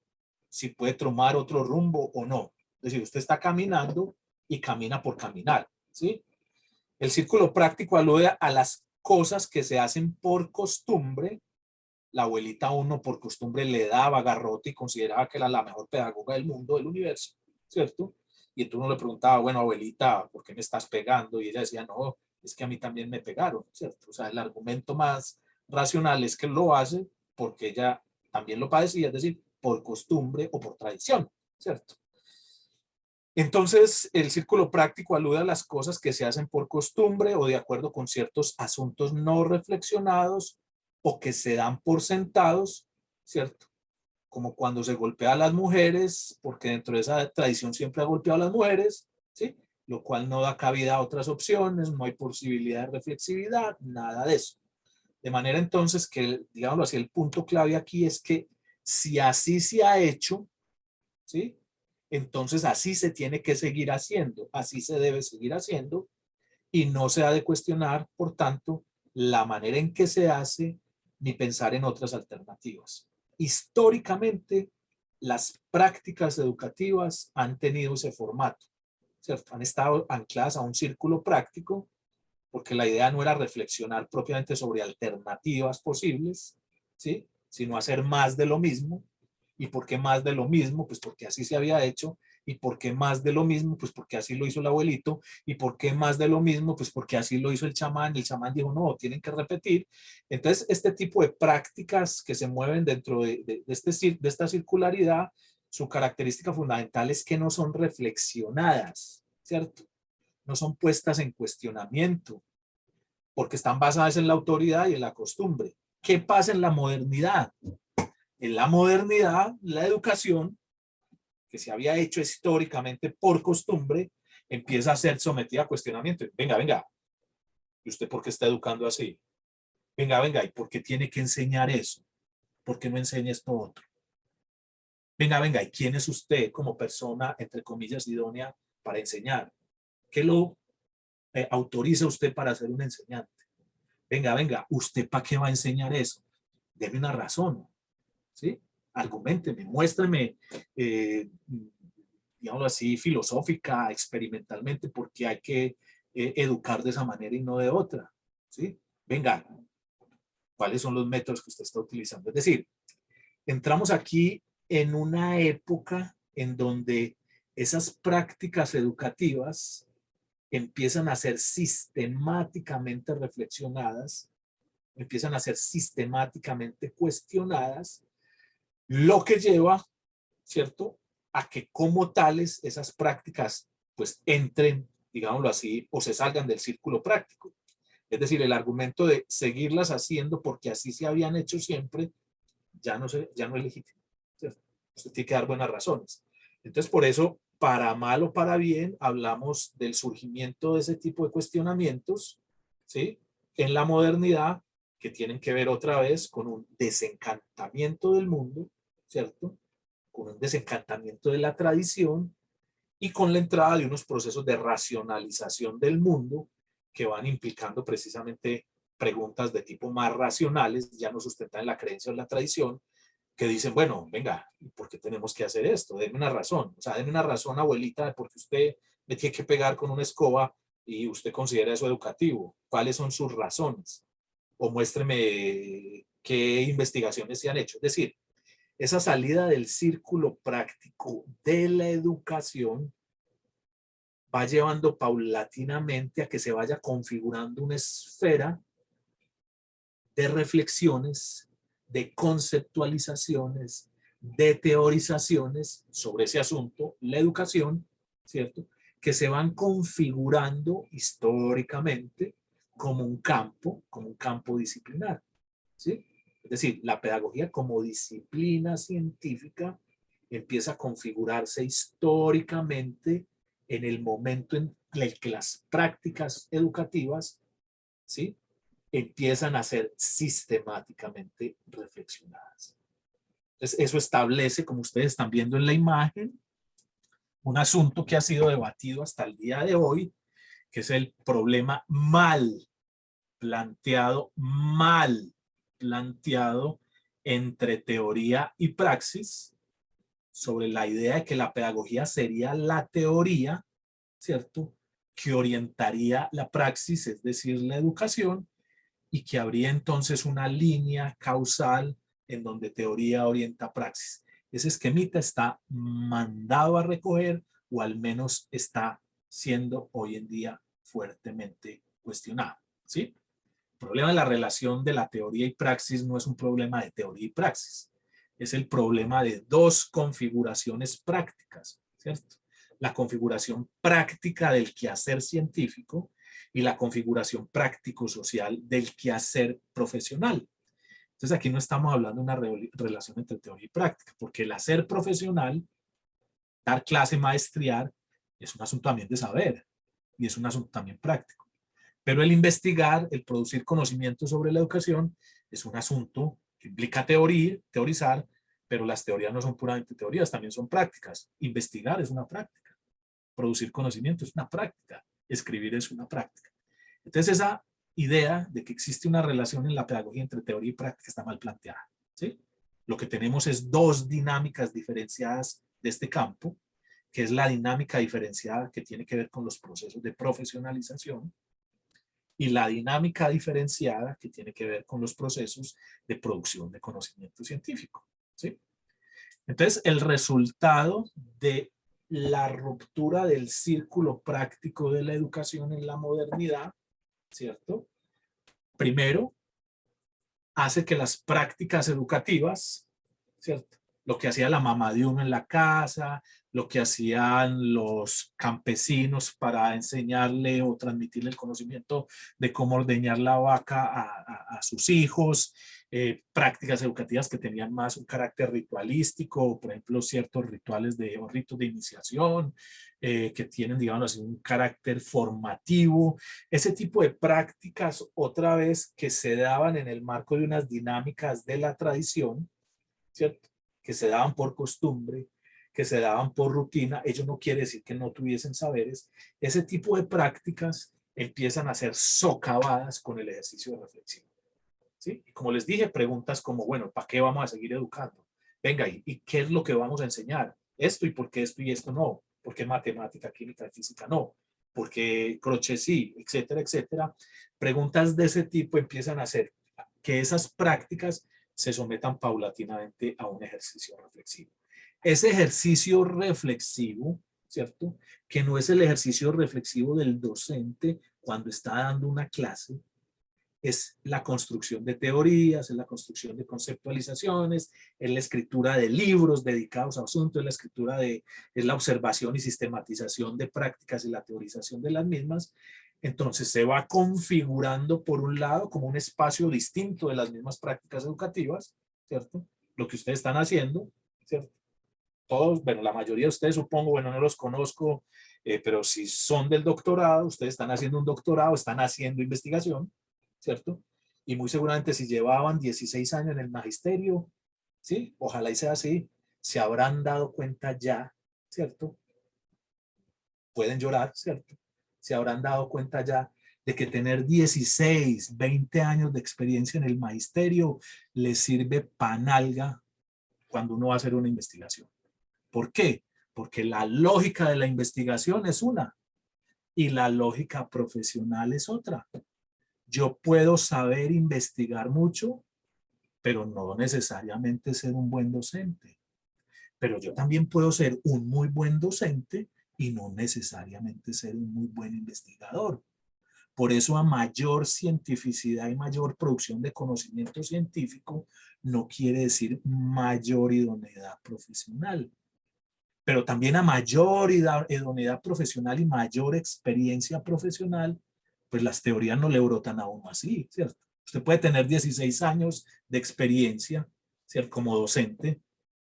si puede tomar otro rumbo o no. Es decir, usted está caminando y camina por caminar, ¿sí? El círculo práctico alude a las cosas que se hacen por costumbre. La abuelita a uno por costumbre le daba garrote y consideraba que era la mejor pedagoga del mundo, del universo, ¿cierto? Y entonces uno le preguntaba, bueno, abuelita, ¿por qué me estás pegando? Y ella decía, no, es que a mí también me pegaron, ¿cierto? O sea, el argumento más racional es que lo hace porque ella también lo padecía, es decir, por costumbre o por tradición, ¿cierto? Entonces, el círculo práctico alude a las cosas que se hacen por costumbre o de acuerdo con ciertos asuntos no reflexionados o que se dan por sentados, ¿cierto? Como cuando se golpea a las mujeres, porque dentro de esa tradición siempre ha golpeado a las mujeres, ¿sí? Lo cual no da cabida a otras opciones, no hay posibilidad de reflexividad, nada de eso. De manera entonces que, digámoslo así, el punto clave aquí es que si así se ha hecho, ¿sí? Entonces así se tiene que seguir haciendo, así se debe seguir haciendo y no se ha de cuestionar, por tanto, la manera en que se hace ni pensar en otras alternativas. Históricamente, las prácticas educativas han tenido ese formato, ¿cierto? Han estado ancladas a un círculo práctico porque la idea no era reflexionar propiamente sobre alternativas posibles, ¿sí? Sino hacer más de lo mismo. ¿Y por qué más de lo mismo? Pues porque así se había hecho. ¿Y por qué más de lo mismo? Pues porque así lo hizo el abuelito. ¿Y por qué más de lo mismo? Pues porque así lo hizo el chamán. El chamán dijo, no, tienen que repetir. Entonces, este tipo de prácticas que se mueven dentro de esta circularidad, su característica fundamental es que no son reflexionadas, ¿cierto? No son puestas en cuestionamiento, porque están basadas en la autoridad y en la costumbre. ¿Qué pasa en la modernidad? En la modernidad, la educación, que se había hecho históricamente por costumbre, empieza a ser sometida a cuestionamiento. Venga, venga, ¿y usted por qué está educando así? Venga, venga, ¿y por qué tiene que enseñar eso? ¿Por qué no enseña esto otro? Venga, venga, ¿y quién es usted como persona, entre comillas, idónea para enseñar? ¿Qué lo autoriza usted para ser un enseñante? Venga, venga, ¿usted para qué va a enseñar eso? Deme una razón, ¿sí? Argumenteme, muéstreme, digamos así, filosófica, experimentalmente, por qué hay que educar de esa manera y no de otra, ¿sí? Venga, ¿cuáles son los métodos que usted está utilizando? Es decir, entramos aquí en una época en donde esas prácticas educativas empiezan a ser sistemáticamente reflexionadas, empiezan a ser sistemáticamente cuestionadas, lo que lleva, ¿cierto?, a que como tales esas prácticas pues entren, digámoslo así, o se salgan del círculo práctico. Es decir, el argumento de seguirlas haciendo porque así se habían hecho siempre, ya no es legítimo, ¿cierto? Usted tiene que dar buenas razones. Entonces, por eso, para mal o para bien, hablamos del surgimiento de ese tipo de cuestionamientos, ¿sí? En la modernidad, que tienen que ver otra vez con un desencantamiento del mundo, ¿cierto? Con un desencantamiento de la tradición y con la entrada de unos procesos de racionalización del mundo que van implicando precisamente preguntas de tipo más racionales, ya no sustentadas en la creencia o en la tradición, que dicen, bueno, venga, ¿por qué tenemos que hacer esto? Denme una razón. O sea, denme una razón, abuelita, de por qué usted me tiene que pegar con una escoba y usted considera eso educativo. ¿Cuáles son sus razones? O muéstreme qué investigaciones se han hecho. Es decir, esa salida del círculo práctico de la educación va llevando paulatinamente a que se vaya configurando una esfera de reflexiones, de conceptualizaciones, de teorizaciones sobre ese asunto, la educación, ¿cierto? Que se van configurando históricamente como un campo disciplinar, ¿sí? Es decir, la pedagogía como disciplina científica empieza a configurarse históricamente en el momento en el que las prácticas educativas, ¿sí?, empiezan a ser sistemáticamente reflexionadas. Entonces, eso establece, como ustedes están viendo en la imagen, un asunto que ha sido debatido hasta el día de hoy, que es el problema mal planteado entre teoría y praxis, sobre la idea de que la pedagogía sería la teoría, ¿cierto?, que orientaría la praxis, es decir, la educación, y que habría entonces una línea causal en donde teoría orienta praxis. Ese esquemita está mandado a recoger, o al menos está siendo hoy en día fuertemente cuestionado, ¿sí? El problema de la relación de la teoría y praxis no es un problema de teoría y praxis, es el problema de dos configuraciones prácticas, ¿cierto? La configuración práctica del quehacer científico y la configuración práctico-social del quehacer profesional. Entonces aquí no estamos hablando de una relación entre teoría y práctica, porque el hacer profesional, dar clase, maestriar, es un asunto también de saber y es un asunto también práctico. Pero el investigar, el producir conocimiento sobre la educación, es un asunto que implica teorizar, pero las teorías no son puramente teorías, también son prácticas. Investigar es una práctica, producir conocimiento es una práctica, escribir es una práctica. Entonces esa idea de que existe una relación en la pedagogía entre teoría y práctica está mal planteada, ¿sí? Lo que tenemos es dos dinámicas diferenciadas de este campo, que es la dinámica diferenciada que tiene que ver con los procesos de profesionalización y la dinámica diferenciada que tiene que ver con los procesos de producción de conocimiento científico, ¿sí? Entonces, el resultado de la ruptura del círculo práctico de la educación en la modernidad, ¿cierto? Primero, hace que las prácticas educativas, ¿cierto?, lo que hacía la mamá de uno en la casa, lo que hacían los campesinos para enseñarle o transmitirle el conocimiento de cómo ordeñar la vaca a sus hijos, prácticas educativas que tenían más un carácter ritualístico, por ejemplo, ciertos rituales o ritos de iniciación, que tienen, digamos así, un carácter formativo. Ese tipo de prácticas, otra vez, que se daban en el marco de unas dinámicas de la tradición, ¿cierto?, que se daban por costumbre, que se daban por rutina. Ello no quiere decir que no tuviesen saberes. Ese tipo de prácticas empiezan a ser socavadas con el ejercicio de reflexión, ¿sí? Y como les dije, preguntas como, bueno, ¿para qué vamos a seguir educando? Venga, ¿y qué es lo que vamos a enseñar? Esto, y por qué esto y esto no. ¿Por qué matemática, química y física no? ¿Por qué crochet sí? Etcétera, etcétera. Preguntas de ese tipo empiezan a hacer que esas prácticas se sometan paulatinamente a un ejercicio reflexivo. Ese ejercicio reflexivo, ¿cierto?, que no es el ejercicio reflexivo del docente cuando está dando una clase, es la construcción de teorías, es la construcción de conceptualizaciones, es la escritura de libros dedicados a asuntos, es la observación y sistematización de prácticas y la teorización de las mismas. Entonces se va configurando por un lado como un espacio distinto de las mismas prácticas educativas, ¿cierto? Lo que ustedes están haciendo, ¿cierto? Todos, bueno, la mayoría de ustedes supongo, bueno, no los conozco, pero si son del doctorado, ustedes están haciendo un doctorado, están haciendo investigación, ¿cierto? Y muy seguramente si llevaban 16 años en el magisterio, ¿sí? Ojalá y sea así, se habrán dado cuenta ya, ¿cierto? Pueden llorar, ¿cierto? Se habrán dado cuenta ya de que tener 16, 20 años de experiencia en el magisterio les sirve panalga cuando uno va a hacer una investigación. ¿Por qué? Porque la lógica de la investigación es una y la lógica profesional es otra. Yo puedo saber investigar mucho, pero no necesariamente ser un buen docente. Pero yo también puedo ser un muy buen docente y no necesariamente ser un muy buen investigador. Por eso a mayor cientificidad y mayor producción de conocimiento científico no quiere decir mayor idoneidad profesional. Pero también a mayor idoneidad profesional y mayor experiencia profesional, pues las teorías no le brotan a uno así, ¿cierto? Usted puede tener 16 años de experiencia, ¿cierto?, como docente,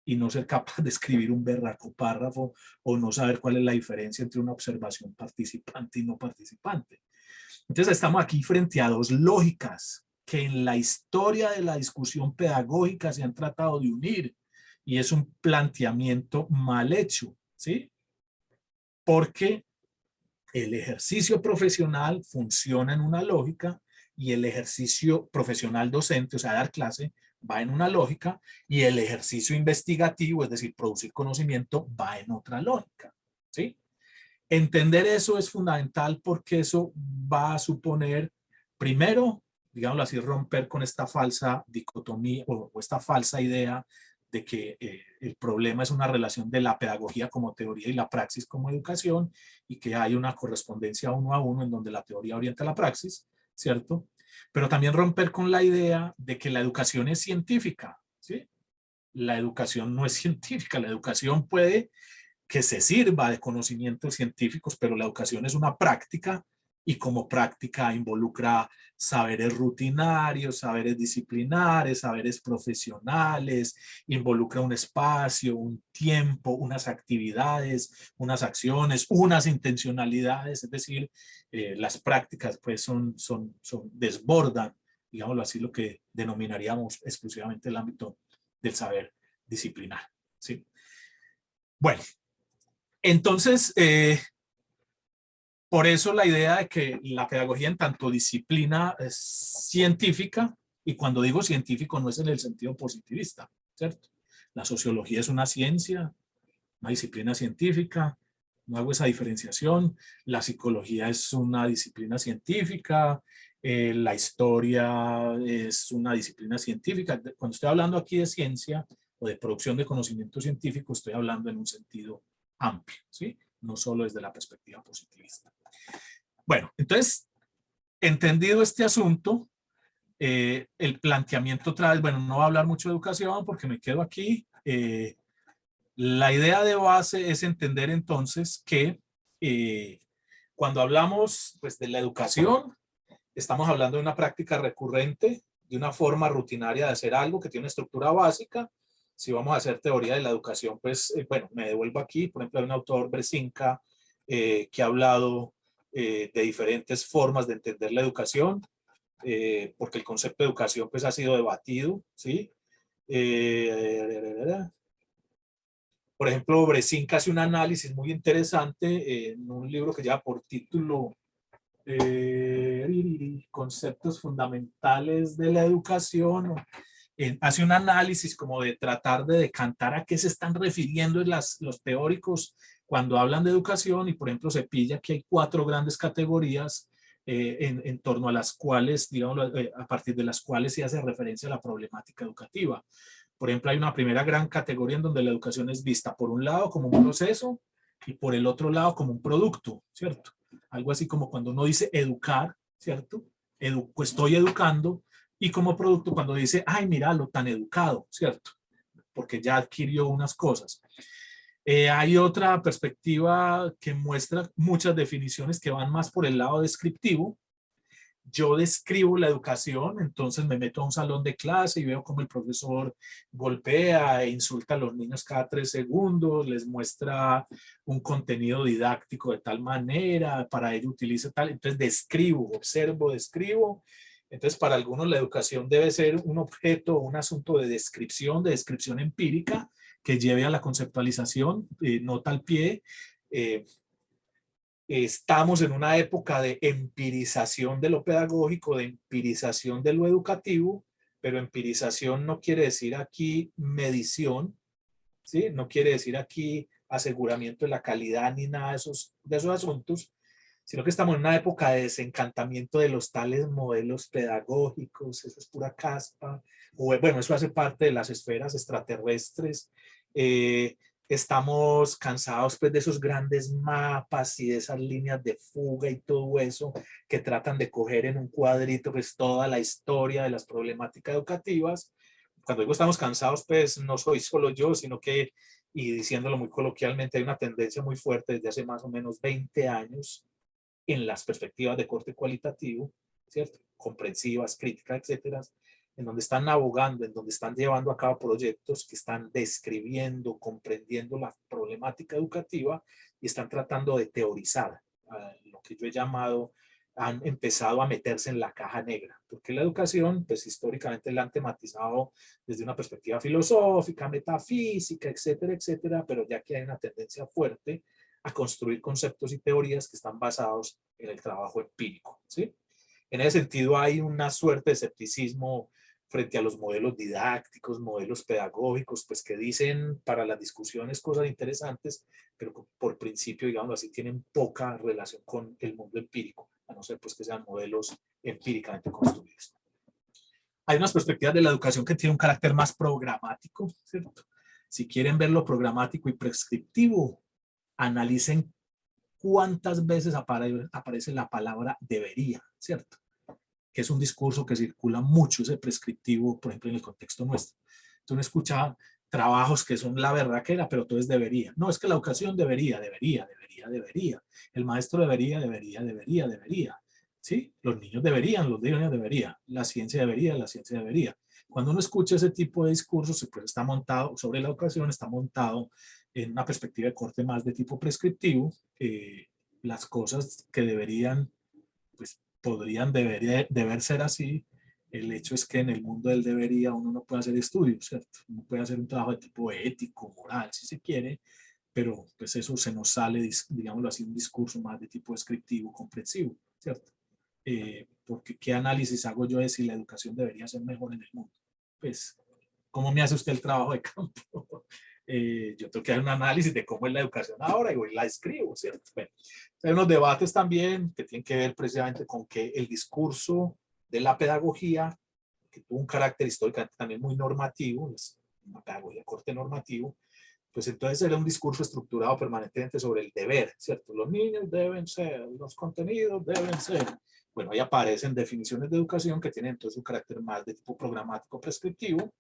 y no ser capaz de escribir un berraco párrafo o no saber cuál es la diferencia entre una observación participante y no participante. Entonces estamos aquí frente a dos lógicas que en la historia de la discusión pedagógica se han tratado de unir, y es un planteamiento mal hecho, ¿sí? Porque el ejercicio profesional funciona en una lógica y el ejercicio profesional docente, o sea, dar clase, va en una lógica y el ejercicio investigativo, es decir, producir conocimiento, va en otra lógica, ¿sí? Entender eso es fundamental porque eso va a suponer, primero, digámoslo así, romper con esta falsa dicotomía o esta falsa idea de que el problema es una relación de la pedagogía como teoría y la praxis como educación, y que hay una correspondencia uno a uno en donde la teoría orienta la praxis, ¿cierto? Pero también romper con la idea de que la educación es científica, ¿sí? La educación no es científica, la educación puede que se sirva de conocimientos científicos, pero la educación es una práctica y como práctica involucra saberes rutinarios, saberes disciplinares, saberes profesionales, involucra un espacio, un tiempo, unas actividades, unas acciones, unas intencionalidades, es decir, las prácticas pues desbordan, digámoslo así, lo que denominaríamos exclusivamente el ámbito del saber disciplinar, ¿sí? Bueno, entonces, por eso la idea de que la pedagogía en tanto disciplina es científica, y cuando digo científico no es en el sentido positivista, ¿cierto? La sociología es una ciencia, una disciplina científica, no hago esa diferenciación. La psicología es una disciplina científica, la historia es una disciplina científica. Cuando estoy hablando aquí de ciencia o de producción de conocimiento científico, estoy hablando en un sentido amplio, ¿sí? No solo desde la perspectiva positivista. Bueno, entonces, entendido este asunto, el planteamiento otra vez, bueno, no voy a hablar mucho de educación porque me quedo aquí. La idea de base es entender entonces que cuando hablamos pues, de la educación, estamos hablando de una práctica recurrente, de una forma rutinaria de hacer algo que tiene una estructura básica. Si vamos a hacer teoría de la educación, pues, bueno, me devuelvo aquí. Por ejemplo, hay un autor, Bresinka, que ha hablado de diferentes formas de entender la educación, porque el concepto de educación, pues, ha sido debatido, ¿sí? Por ejemplo, Bresinka hace un análisis muy interesante en un libro que lleva por título Conceptos fundamentales de la educación. Hace un análisis como de tratar de decantar a qué se están refiriendo los teóricos cuando hablan de educación, y por ejemplo se pilla que hay 4 grandes categorías en torno a las cuales, digamos, a partir de las cuales se hace referencia a la problemática educativa. Por ejemplo, hay una primera gran categoría en donde la educación es vista por un lado como un proceso y por el otro lado como un producto, ¿cierto? Algo así como cuando uno dice educar, ¿cierto? Pues estoy educando, y como producto cuando dice, ay, mira, lo tan educado, ¿cierto? Porque ya adquirió unas cosas. Hay otra perspectiva que muestra muchas definiciones que van más por el lado descriptivo. Yo describo la educación, entonces me meto a un salón de clase y veo cómo el profesor golpea e insulta a los niños cada 3 segundos, les muestra un contenido didáctico de tal manera, para ello utiliza tal, entonces describo, observo, describo. Entonces para algunos la educación debe ser un objeto, un asunto de descripción empírica que lleve a la conceptualización, nota al pie. Estamos en una época de empirización de lo pedagógico, de empirización de lo educativo, pero empirización no quiere decir aquí medición, ¿sí? No quiere decir aquí aseguramiento de la calidad ni nada de esos asuntos, sino que estamos en una época de desencantamiento de los tales modelos pedagógicos. Eso es pura caspa, o bueno, eso hace parte de las esferas extraterrestres. Estamos cansados pues de esos grandes mapas y de esas líneas de fuga y todo eso que tratan de coger en un cuadrito pues toda la historia de las problemáticas educativas. Cuando digo estamos cansados, pues no soy solo yo, sino que, y diciéndolo muy coloquialmente, hay una tendencia muy fuerte desde hace más o menos 20 años en las perspectivas de corte cualitativo, ¿cierto? Comprensivas, críticas, etcétera, en donde están abogando, en donde están llevando a cabo proyectos que están describiendo, comprendiendo la problemática educativa y están tratando de teorizar lo que yo he llamado, han empezado a meterse en la caja negra, porque la educación, pues históricamente la han tematizado desde una perspectiva filosófica, metafísica, etcétera, etcétera, pero ya que hay una tendencia fuerte a construir conceptos y teorías que están basados en el trabajo empírico, ¿sí? En ese sentido hay una suerte de escepticismo frente a los modelos didácticos, modelos pedagógicos, pues que dicen para las discusiones cosas interesantes, pero por principio, digamos así, tienen poca relación con el mundo empírico, a no ser pues que sean modelos empíricamente construidos. Hay unas perspectivas de la educación que tienen un carácter más programático, ¿cierto? Si quieren ver lo programático y prescriptivo, analicen cuántas veces aparece la palabra debería, ¿cierto? Que es un discurso que circula mucho, ese prescriptivo, por ejemplo, en el contexto nuestro. Entonces uno escucha trabajos que son la berraquera, pero todo es debería. No, es que la educación debería. El maestro debería. ¿Sí? Los niños deberían. La ciencia debería. Cuando uno escucha ese tipo de discursos, pues está montado sobre la educación, está montado en una perspectiva de corte más de tipo prescriptivo. Las cosas que deberían, pues podrían deber ser así. El hecho es que en el mundo del debería uno no puede hacer estudios, ¿cierto? Uno puede hacer un trabajo de tipo ético, moral, si se quiere, pero pues eso se nos sale, digámoslo así, un discurso más de tipo descriptivo, comprensivo, ¿cierto? Porque ¿qué análisis hago yo de si la educación debería ser mejor en el mundo? Pues, ¿cómo me hace usted el trabajo de campo? Yo tengo que hacer un análisis de cómo es la educación ahora y hoy la escribo, ¿cierto? Bueno, hay unos debates también que tienen que ver precisamente con que el discurso de la pedagogía, que tuvo un carácter históricamente también muy normativo, es una pedagogía de corte normativo, pues entonces era un discurso estructurado permanentemente sobre el deber, ¿cierto? Los niños deben ser, los contenidos deben ser. Bueno, ahí aparecen definiciones de educación que tienen entonces un carácter más de tipo programático prescriptivo.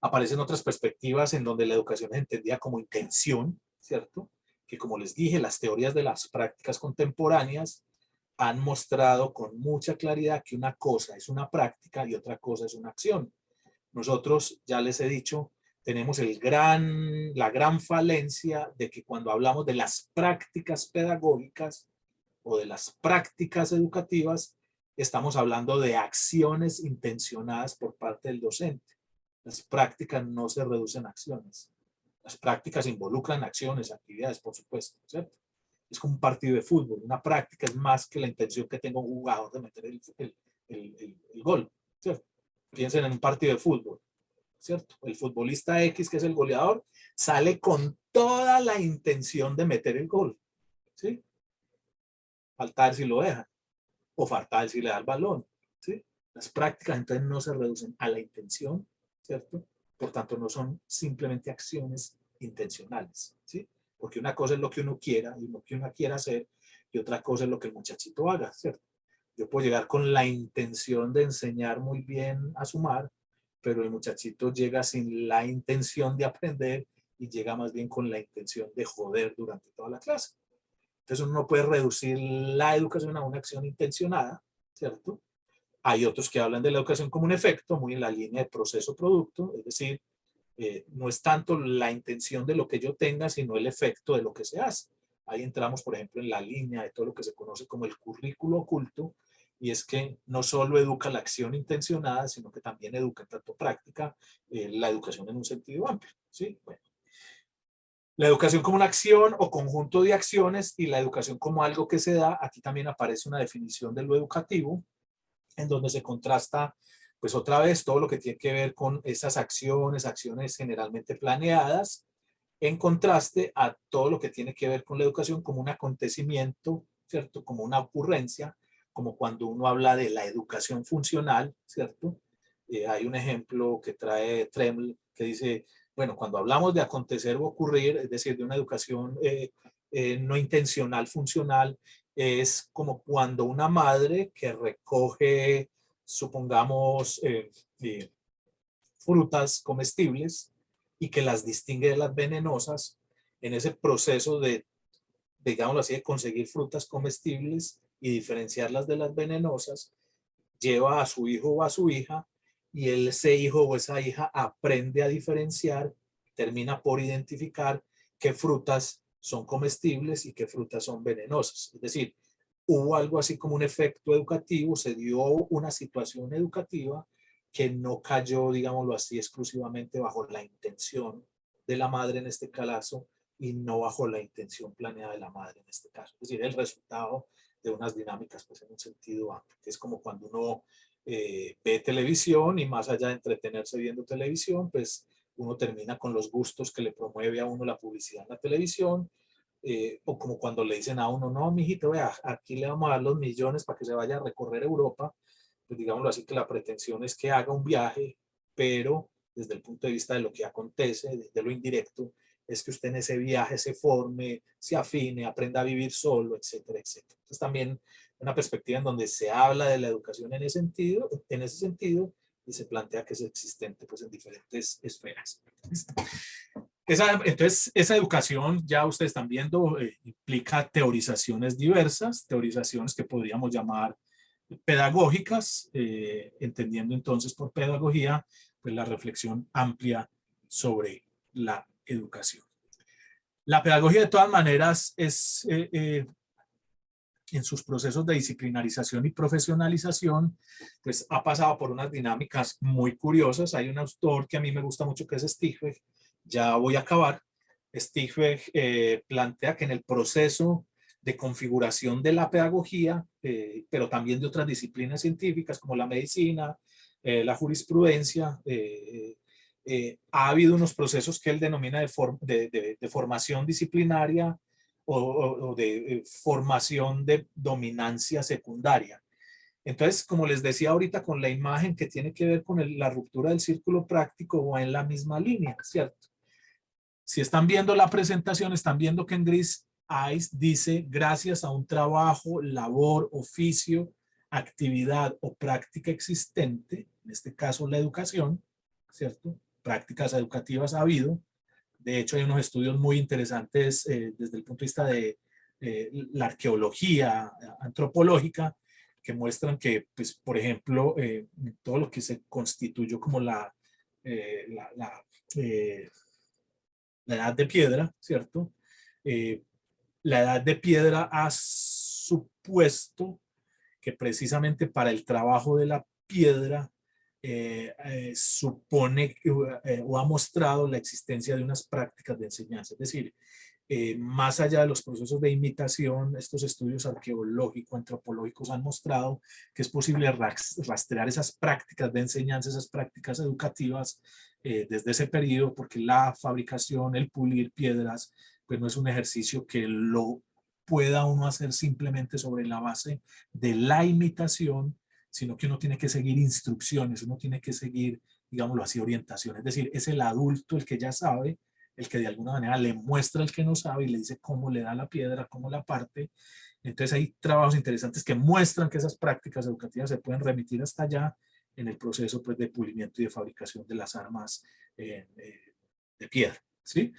Aparecen otras perspectivas en donde la educación es entendida como intención, ¿cierto? Que como les dije, las teorías de las prácticas contemporáneas han mostrado con mucha claridad que una cosa es una práctica y otra cosa es una acción. Nosotros, ya les he dicho, tenemos la gran falencia de que cuando hablamos de las prácticas pedagógicas o de las prácticas educativas, estamos hablando de acciones intencionadas por parte del docente. Las prácticas no se reducen a acciones. Las prácticas involucran acciones, actividades, por supuesto, ¿cierto? Es como un partido de fútbol. Una práctica es más que la intención que tenga un jugador de meter el gol, ¿cierto? Piensen en un partido de fútbol, ¿cierto? El futbolista X, que es el goleador, sale con toda la intención de meter el gol, ¿sí? Faltar si lo deja, o faltar si le da el balón, ¿sí? Las prácticas entonces no se reducen a la intención, ¿cierto? Por tanto, no son simplemente acciones intencionales, ¿sí? Porque una cosa es lo que uno quiera y lo que uno quiera hacer, y otra cosa es lo que el muchachito haga, ¿cierto? Yo puedo llegar con la intención de enseñar muy bien a sumar, pero el muchachito llega sin la intención de aprender y llega más bien con la intención de joder durante toda la clase. Entonces uno no puede reducir la educación a una acción intencionada, ¿cierto? Hay otros que hablan de la educación como un efecto, muy en la línea de proceso-producto, es decir, no es tanto la intención de lo que yo tenga, sino el efecto de lo que se hace. Ahí entramos, por ejemplo, en la línea de todo lo que se conoce como el currículo oculto, y es que no solo educa la acción intencionada, sino que también educa en tanto práctica la educación en un sentido amplio, ¿sí? Bueno. La educación como una acción o conjunto de acciones y la educación como algo que se da, aquí también aparece una definición de lo educativo, en donde se contrasta, pues otra vez, todo lo que tiene que ver con esas acciones generalmente planeadas, en contraste a todo lo que tiene que ver con la educación como un acontecimiento, ¿cierto? Como una ocurrencia, como cuando uno habla de la educación funcional, ¿cierto? Hay un ejemplo que trae Treml que dice, bueno, cuando hablamos de acontecer o ocurrir, es decir, de una educación no intencional, funcional, es como cuando una madre que recoge, supongamos, frutas comestibles y que las distingue de las venenosas, en ese proceso de, digámoslo así, de conseguir frutas comestibles y diferenciarlas de las venenosas, lleva a su hijo o a su hija y ese hijo o esa hija aprende a diferenciar, termina por identificar qué frutas son comestibles y qué frutas son venenosas. Es decir, hubo algo así como un efecto educativo, se dio una situación educativa que no cayó, digámoslo así, exclusivamente bajo la intención de la madre en este caso y no bajo la intención planeada de la madre en este caso. Es decir, el resultado de unas dinámicas pues en un sentido amplio, que es como cuando uno ve televisión y más allá de entretenerse viendo televisión, pues uno termina con los gustos que le promueve a uno la publicidad en la televisión, o como cuando le dicen a uno, no, mijito, vea, aquí le vamos a dar los millones para que se vaya a recorrer Europa, pues digámoslo así, que la pretensión es que haga un viaje, pero desde el punto de vista de lo que acontece, desde lo indirecto, es que usted en ese viaje se forme, se afine, aprenda a vivir solo, etcétera, etcétera. Entonces también una perspectiva en donde se habla de la educación en ese sentido y se plantea que es existente pues, en diferentes esferas. Entonces, esa educación, ya ustedes están viendo, implica teorizaciones diversas, teorizaciones que podríamos llamar pedagógicas, entendiendo entonces por pedagogía pues, la reflexión amplia sobre la educación. La pedagogía de todas maneras es, en sus procesos de disciplinarización y profesionalización, pues ha pasado por unas dinámicas muy curiosas. Hay un autor que a mí me gusta mucho que es Stigweg, ya voy a acabar. Stigweg plantea que en el proceso de configuración de la pedagogía, pero también de otras disciplinas científicas como la medicina, la jurisprudencia, ha habido unos procesos que él denomina de formación disciplinaria o de formación de dominancia secundaria. Entonces, como les decía ahorita, con la imagen que tiene que ver con la ruptura del círculo práctico va en la misma línea, ¿cierto? Si están viendo la presentación, están viendo que en gris ICE dice, gracias a un trabajo, labor, oficio, actividad o práctica existente, en este caso la educación, ¿cierto? Prácticas educativas ha habido. De hecho, hay unos estudios muy interesantes desde el punto de vista de la arqueología antropológica que muestran que, pues, por ejemplo, todo lo que se constituyó como la edad de piedra, ¿cierto? La edad de piedra ha supuesto que precisamente para el trabajo de la piedra supone o ha mostrado la existencia de unas prácticas de enseñanza. Es decir, más allá de los procesos de imitación, estos estudios arqueológicos, antropológicos han mostrado que es posible rastrear esas prácticas de enseñanza, esas prácticas educativas desde ese periodo, porque la fabricación, el pulir piedras, pues no es un ejercicio que lo pueda uno hacer simplemente sobre la base de la imitación, sino que uno tiene que seguir instrucciones, uno tiene que seguir, digámoslo así, orientación. Es decir, es el adulto el que ya sabe, el que de alguna manera le muestra al que no sabe y le dice cómo le da la piedra, cómo la parte. Entonces hay trabajos interesantes que muestran que esas prácticas educativas se pueden remitir hasta allá en el proceso pues, de pulimiento y de fabricación de las armas de piedra, ¿sí?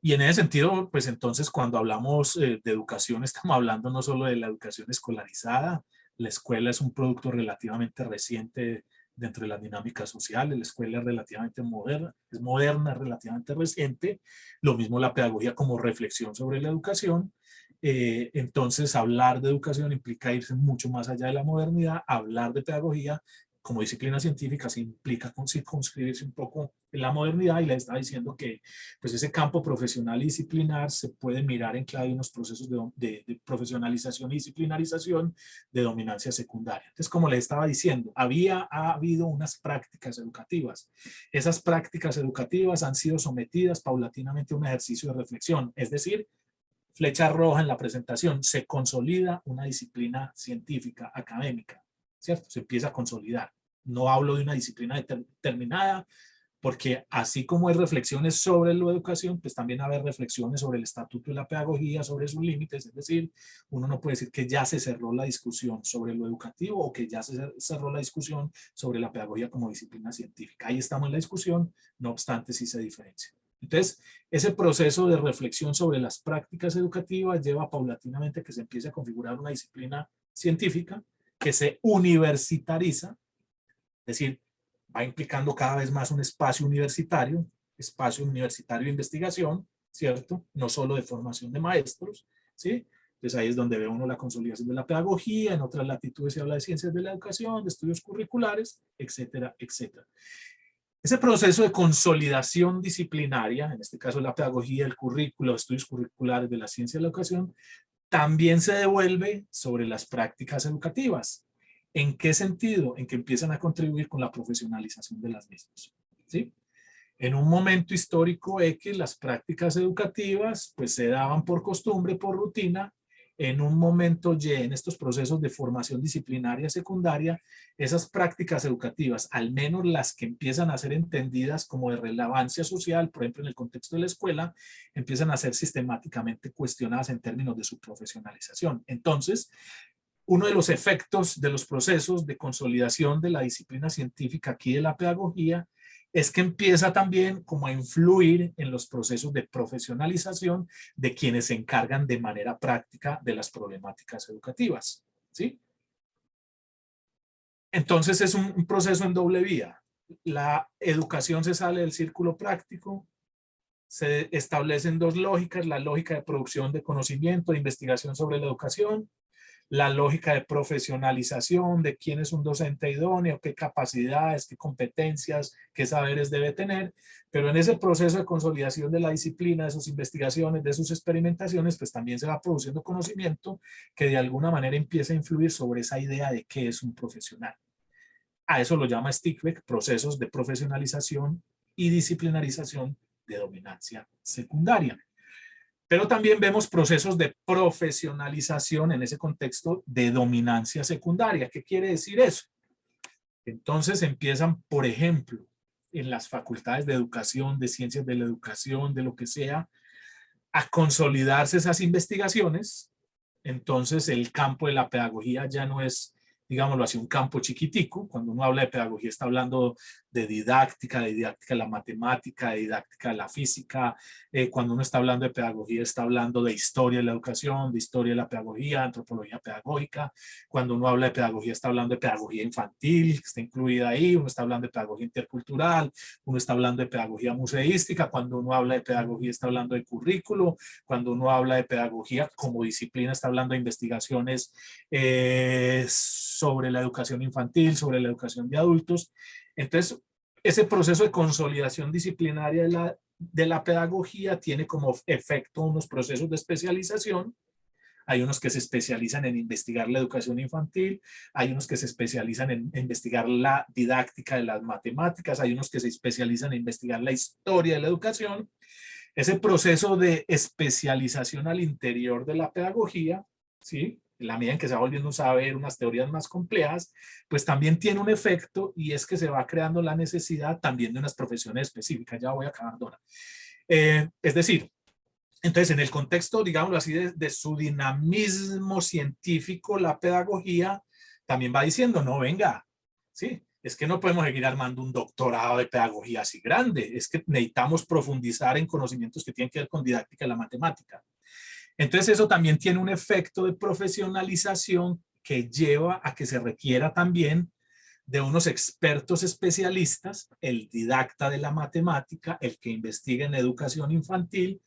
Y en ese sentido, pues entonces cuando hablamos de educación, estamos hablando no solo de la educación escolarizada, la escuela es un producto relativamente reciente dentro de las dinámicas sociales, la escuela es relativamente moderna, es relativamente reciente, lo mismo la pedagogía como reflexión sobre la educación. Entonces hablar de educación implica irse mucho más allá de la modernidad, hablar de pedagogía como disciplina científica se implica circunscribirse un poco en la modernidad y le está diciendo que pues ese campo profesional y disciplinar se puede mirar en clave de unos procesos de profesionalización y disciplinarización de dominancia secundaria. Entonces, como les estaba diciendo, ha habido unas prácticas educativas. Esas prácticas educativas han sido sometidas paulatinamente a un ejercicio de reflexión, es decir, flecha roja en la presentación, se consolida una disciplina científica, académica, ¿cierto? Se empieza a consolidar. No hablo de una disciplina determinada, porque así como hay reflexiones sobre la educación, pues también va a haber reflexiones sobre el estatuto de la pedagogía, sobre sus límites, es decir, uno no puede decir que ya se cerró la discusión sobre lo educativo o que ya se cerró la discusión sobre la pedagogía como disciplina científica. Ahí estamos en la discusión, no obstante sí se diferencia. Entonces, ese proceso de reflexión sobre las prácticas educativas lleva paulatinamente a que se empiece a configurar una disciplina científica que se universitariza, es decir, va implicando cada vez más un espacio universitario de investigación, ¿cierto? No solo de formación de maestros, ¿sí? Entonces ahí es donde ve uno la consolidación de la pedagogía, en otras latitudes se habla de ciencias de la educación, de estudios curriculares, etcétera, etcétera. Ese proceso de consolidación disciplinaria, en este caso la pedagogía, el currículo, los estudios curriculares de la ciencia de la educación, también se devuelve sobre las prácticas educativas. ¿En qué sentido? En que empiezan a contribuir con la profesionalización de las mismas, ¿sí? En un momento histórico X, las prácticas educativas pues se daban por costumbre, por rutina. En un momento Y, en estos procesos de formación disciplinaria secundaria, esas prácticas educativas, al menos las que empiezan a ser entendidas como de relevancia social, por ejemplo en el contexto de la escuela, empiezan a ser sistemáticamente cuestionadas en términos de su profesionalización. Entonces, uno de los efectos de los procesos de consolidación de la disciplina científica aquí de la pedagogía es que empieza también como a influir en los procesos de profesionalización de quienes se encargan de manera práctica de las problemáticas educativas, ¿sí? Entonces es un proceso en doble vía. La educación se sale del círculo práctico, se establecen dos lógicas, la lógica de producción de conocimiento, de investigación sobre la educación, la lógica de profesionalización de quién es un docente idóneo, qué capacidades, qué competencias, qué saberes debe tener, pero en ese proceso de consolidación de la disciplina, de sus investigaciones, de sus experimentaciones, pues también se va produciendo conocimiento que de alguna manera empieza a influir sobre esa idea de qué es un profesional. A eso lo llama Stickbeck, procesos de profesionalización y disciplinarización de dominancia secundaria. Pero también vemos procesos de profesionalización en ese contexto de dominancia secundaria. ¿Qué quiere decir eso? Entonces empiezan, por ejemplo, en las facultades de educación, de ciencias de la educación, de lo que sea, a consolidarse esas investigaciones. Entonces el campo de la pedagogía ya no es, digámoslo así, un campo chiquitico. Cuando uno habla de pedagogía está hablando de didáctica de la matemática, de didáctica de la física. Cuando uno está hablando de pedagogía está hablando de historia de la educación, de historia de la pedagogía, antropología pedagógica. Cuando uno habla de pedagogía está hablando de pedagogía infantil, que está incluida ahí. Uno está hablando de pedagogía intercultural, uno está hablando de pedagogía museística. Cuando uno habla de pedagogía está hablando de currículo. Cuando uno habla de pedagogía como disciplina está hablando de investigaciones sobre la educación infantil, sobre la educación de adultos. Entonces, ese proceso de consolidación disciplinaria de la pedagogía tiene como efecto unos procesos de especialización. Hay unos que se especializan en investigar la educación infantil, hay unos que se especializan en investigar la didáctica de las matemáticas, hay unos que se especializan en investigar la historia de la educación. Ese proceso de especialización al interior de la pedagogía, ¿sí? En la medida en que se va volviendo un saber, unas teorías más complejas, pues también tiene un efecto y es que se va creando la necesidad también de unas profesiones específicas. Ya voy a acabar, Dora. Es decir, entonces en el contexto, digámoslo así, de su dinamismo científico, la pedagogía también va diciendo, no, venga, ¿sí? Es que no podemos seguir armando un doctorado de pedagogía así grande, es que necesitamos profundizar en conocimientos que tienen que ver con didáctica de la matemática. Entonces eso también tiene un efecto de profesionalización que lleva a que se requiera también de unos expertos especialistas, el didacta de la matemática, el que investiga en educación infantil.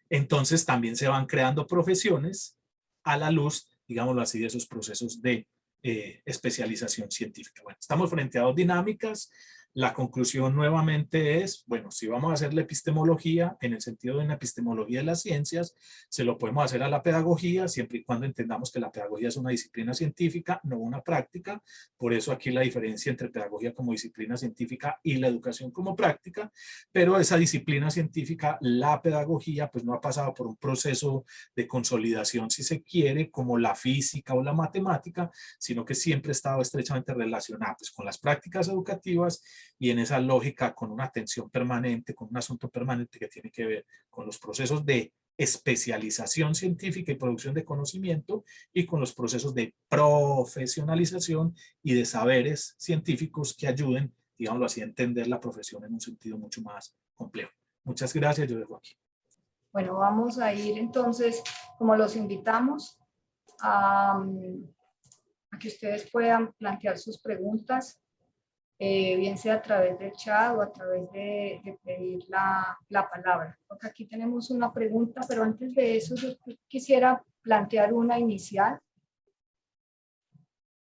Entonces también se van creando profesiones a la luz, digámoslo así, de esos procesos de especialización científica. Bueno, estamos frente a dos dinámicas. La conclusión nuevamente es, bueno, si vamos a hacer la epistemología en el sentido de una epistemología de las ciencias, se lo podemos hacer a la pedagogía, siempre y cuando entendamos que la pedagogía es una disciplina científica, no una práctica. Por eso aquí la diferencia entre pedagogía como disciplina científica y la educación como práctica, pero esa disciplina científica, la pedagogía, pues no ha pasado por un proceso de consolidación, si se quiere, como la física o la matemática, sino que siempre ha estado estrechamente relacionada pues, con las prácticas educativas y en esa lógica con una atención permanente, con un asunto permanente que tiene que ver con los procesos de especialización científica y producción de conocimiento y con los procesos de profesionalización y de saberes científicos que ayuden, digámoslo así, a entender la profesión en un sentido mucho más complejo. Muchas gracias, yo dejo aquí. Bueno, vamos a ir entonces, como los invitamos, a que ustedes puedan plantear sus preguntas, bien sea a través del chat o a través de pedir la palabra. Porque aquí tenemos una pregunta, pero antes de eso yo quisiera plantear una inicial,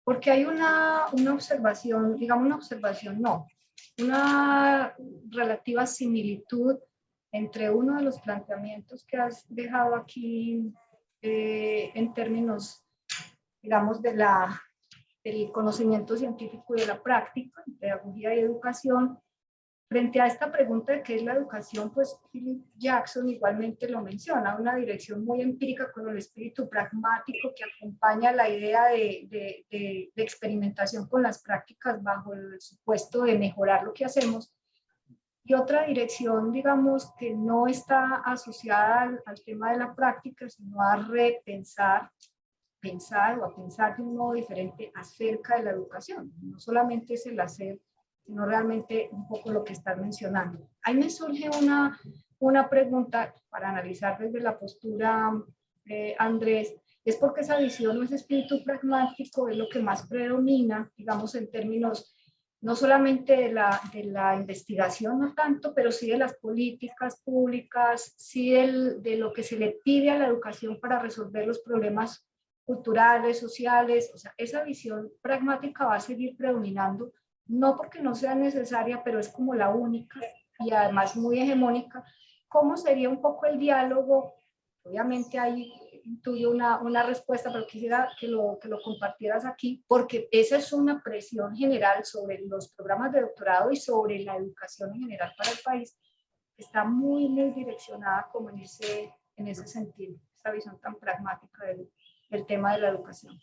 porque hay una observación, digamos una observación, no, una relativa similitud entre uno de los planteamientos que has dejado aquí en términos, digamos, del conocimiento científico y de la práctica, en pedagogía y educación. Frente a esta pregunta de qué es la educación, pues Philip Jackson igualmente lo menciona, una dirección muy empírica con el espíritu pragmático que acompaña la idea de experimentación con las prácticas bajo el supuesto de mejorar lo que hacemos. Y otra dirección, digamos, que no está asociada al tema de la práctica, sino a repensar, pensar o a pensar de un modo diferente acerca de la educación. No solamente es el hacer, sino realmente un poco lo que estás mencionando. Ahí me surge una pregunta para analizar desde la postura, Andrés, es porque esa visión o ese espíritu pragmático es lo que más predomina, digamos, en términos no solamente de la investigación, no tanto, pero sí de las políticas públicas, sí de lo que se le pide a la educación para resolver los problemas culturales, sociales. O sea, esa visión pragmática va a seguir predominando, no porque no sea necesaria, pero es como la única y además muy hegemónica. ¿Cómo sería un poco el diálogo? Obviamente ahí intuyo una respuesta, pero quisiera que lo compartieras aquí, porque esa es una presión general sobre los programas de doctorado y sobre la educación en general para el país, que está muy, muy direccionada como en ese sentido, esa visión tan pragmática del tema de la educación.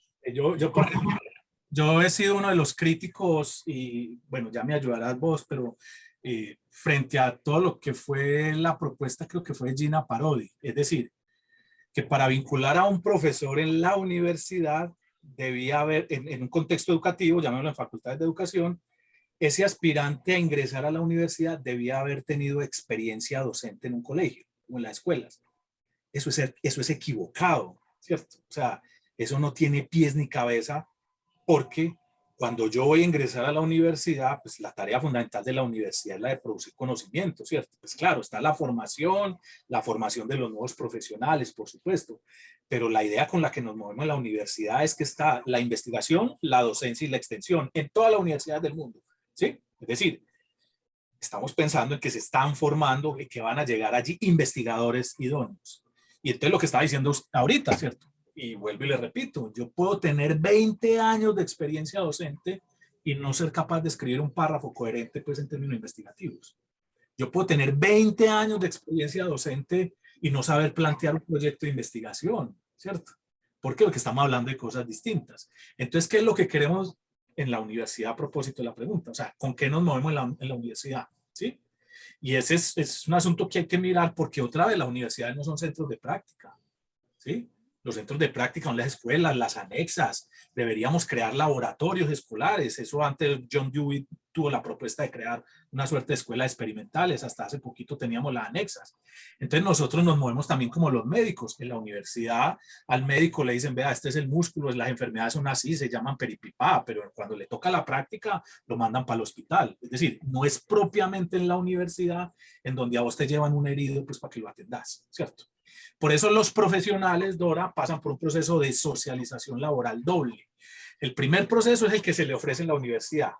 Yo he sido uno de los críticos y bueno, ya me ayudarás vos, pero frente a todo lo que fue la propuesta, creo que fue Gina Parodi, es decir, que para vincular a un profesor en la universidad debía haber, en un contexto educativo, llamémoslo en facultades de educación, ese aspirante a ingresar a la universidad debía haber tenido experiencia docente en un colegio o en las escuelas. Eso es equivocado, ¿cierto? O sea, eso no tiene pies ni cabeza porque cuando yo voy a ingresar a la universidad, pues la tarea fundamental de la universidad es la de producir conocimiento, ¿cierto? Pues claro, está la formación de los nuevos profesionales, por supuesto, pero la idea con la que nos movemos en la universidad es que está la investigación, la docencia y la extensión en todas las universidades del mundo, ¿sí? Es decir, estamos pensando en que se están formando y que van a llegar allí investigadores idóneos. Y entonces lo que estaba diciendo ahorita, ¿cierto? Y vuelvo y le repito, yo puedo tener 20 años de experiencia docente y no ser capaz de escribir un párrafo coherente pues en términos investigativos. Yo puedo tener 20 años de experiencia docente y no saber plantear un proyecto de investigación, ¿cierto? Porque lo que estamos hablando de cosas distintas. Entonces, ¿qué es lo que queremos en la universidad a propósito de la pregunta? O sea, ¿con qué nos movemos en la universidad? ¿Sí? Y ese es un asunto que hay que mirar porque otra vez las universidades no son centros de práctica, ¿sí? Los centros de práctica son las escuelas, las anexas. Deberíamos crear laboratorios escolares. Eso antes John Dewey tuvo la propuesta de crear una suerte de escuelas experimentales. Hasta hace poquito teníamos las anexas. Entonces nosotros nos movemos también como los médicos. En la universidad al médico le dicen, vea, este es el músculo, las enfermedades son así, se llaman peripipá, pero cuando le toca la práctica lo mandan para el hospital. Es decir, no es propiamente en la universidad en donde a vos te llevan un herido pues para que lo atendas, ¿cierto? Por eso los profesionales, Dora, pasan por un proceso de socialización laboral doble. El primer proceso es el que se le ofrece en la universidad.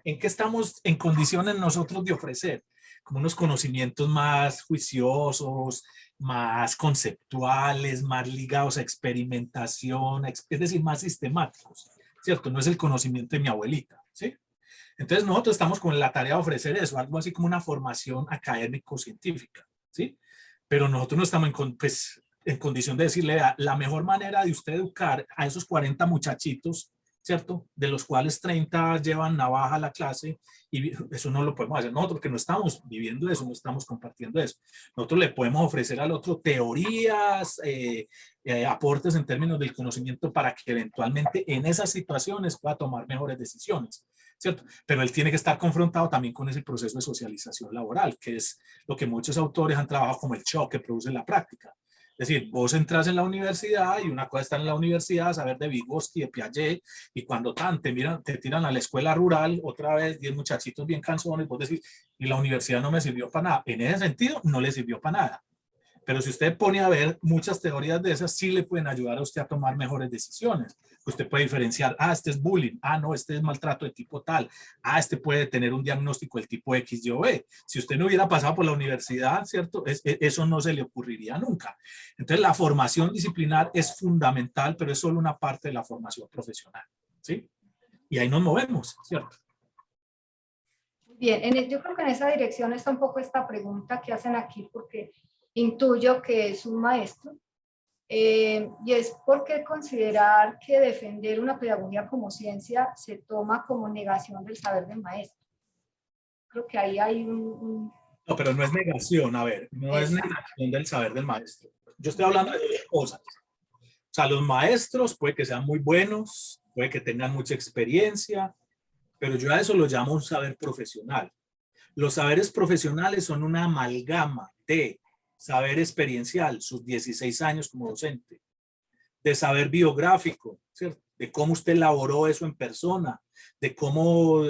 ¿En qué estamos en condiciones nosotros de ofrecer? Como unos conocimientos más juiciosos, más conceptuales, más ligados a experimentación, es decir, más sistemáticos, ¿cierto? No es el conocimiento de mi abuelita, ¿sí? Entonces nosotros estamos con la tarea de ofrecer eso, algo así como una formación académico-científica, ¿sí? Pero nosotros no estamos en condición de decirle la mejor manera de usted educar a esos 40 muchachitos, ¿cierto? De los cuales 30 llevan navaja a la clase y eso no lo podemos hacer nosotros, porque no estamos viviendo eso, no estamos compartiendo eso. Nosotros le podemos ofrecer al otro teorías, aportes en términos del conocimiento para que eventualmente en esas situaciones pueda tomar mejores decisiones, ¿cierto? Pero él tiene que estar confrontado también con ese proceso de socialización laboral, que es lo que muchos autores han trabajado como el shock que produce la práctica. Es decir, vos entras en la universidad y una cosa está en la universidad, saber de Vygotsky, de Piaget, y cuando te tiran a la escuela rural, otra vez 10 muchachitos bien cansones, vos decís, y la universidad no me sirvió para nada. En ese sentido, no le sirvió para nada. Pero si usted pone a ver muchas teorías de esas, sí le pueden ayudar a usted a tomar mejores decisiones. Usted puede diferenciar, este es bullying, no, este es maltrato de tipo tal, este puede tener un diagnóstico del tipo X, Y o B. Si usted no hubiera pasado por la universidad, ¿cierto? Eso no se le ocurriría nunca. Entonces, la formación disciplinar es fundamental, pero es solo una parte de la formación profesional, ¿sí? Y ahí nos movemos, ¿cierto? Bien, yo creo que en esa dirección está un poco esta pregunta que hacen aquí, porque intuyo que es un maestro, y es por qué considerar que defender una pedagogía como ciencia se toma como negación del saber del maestro. Creo que ahí hay No, pero no es negación, a ver, no es Exacto. negación del saber del maestro. Yo estoy hablando de dos cosas. O sea, los maestros puede que sean muy buenos, puede que tengan mucha experiencia, pero yo a eso lo llamo un saber profesional. Los saberes profesionales son una amalgama de saber experiencial, sus 16 años como docente, de saber biográfico, ¿cierto? De cómo usted elaboró eso en persona, de cómo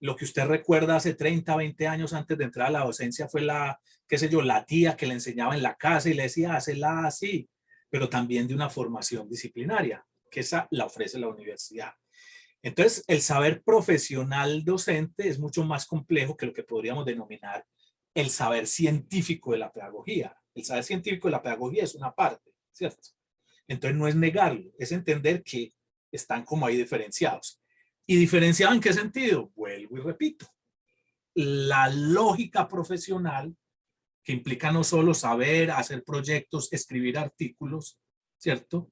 lo que usted recuerda hace 30, 20 años antes de entrar a la docencia fue la, qué sé yo, la tía que le enseñaba en la casa y le decía, hazla así, pero también de una formación disciplinaria, que esa la ofrece la universidad. Entonces, el saber profesional docente es mucho más complejo que lo que podríamos denominar el saber científico de la pedagogía. El saber científico de la pedagogía es una parte, ¿cierto? Entonces, no es negarlo, es entender que están como ahí diferenciados. ¿Y diferenciado en qué sentido? Vuelvo y repito. La lógica profesional, que implica no solo saber hacer proyectos, escribir artículos, ¿cierto?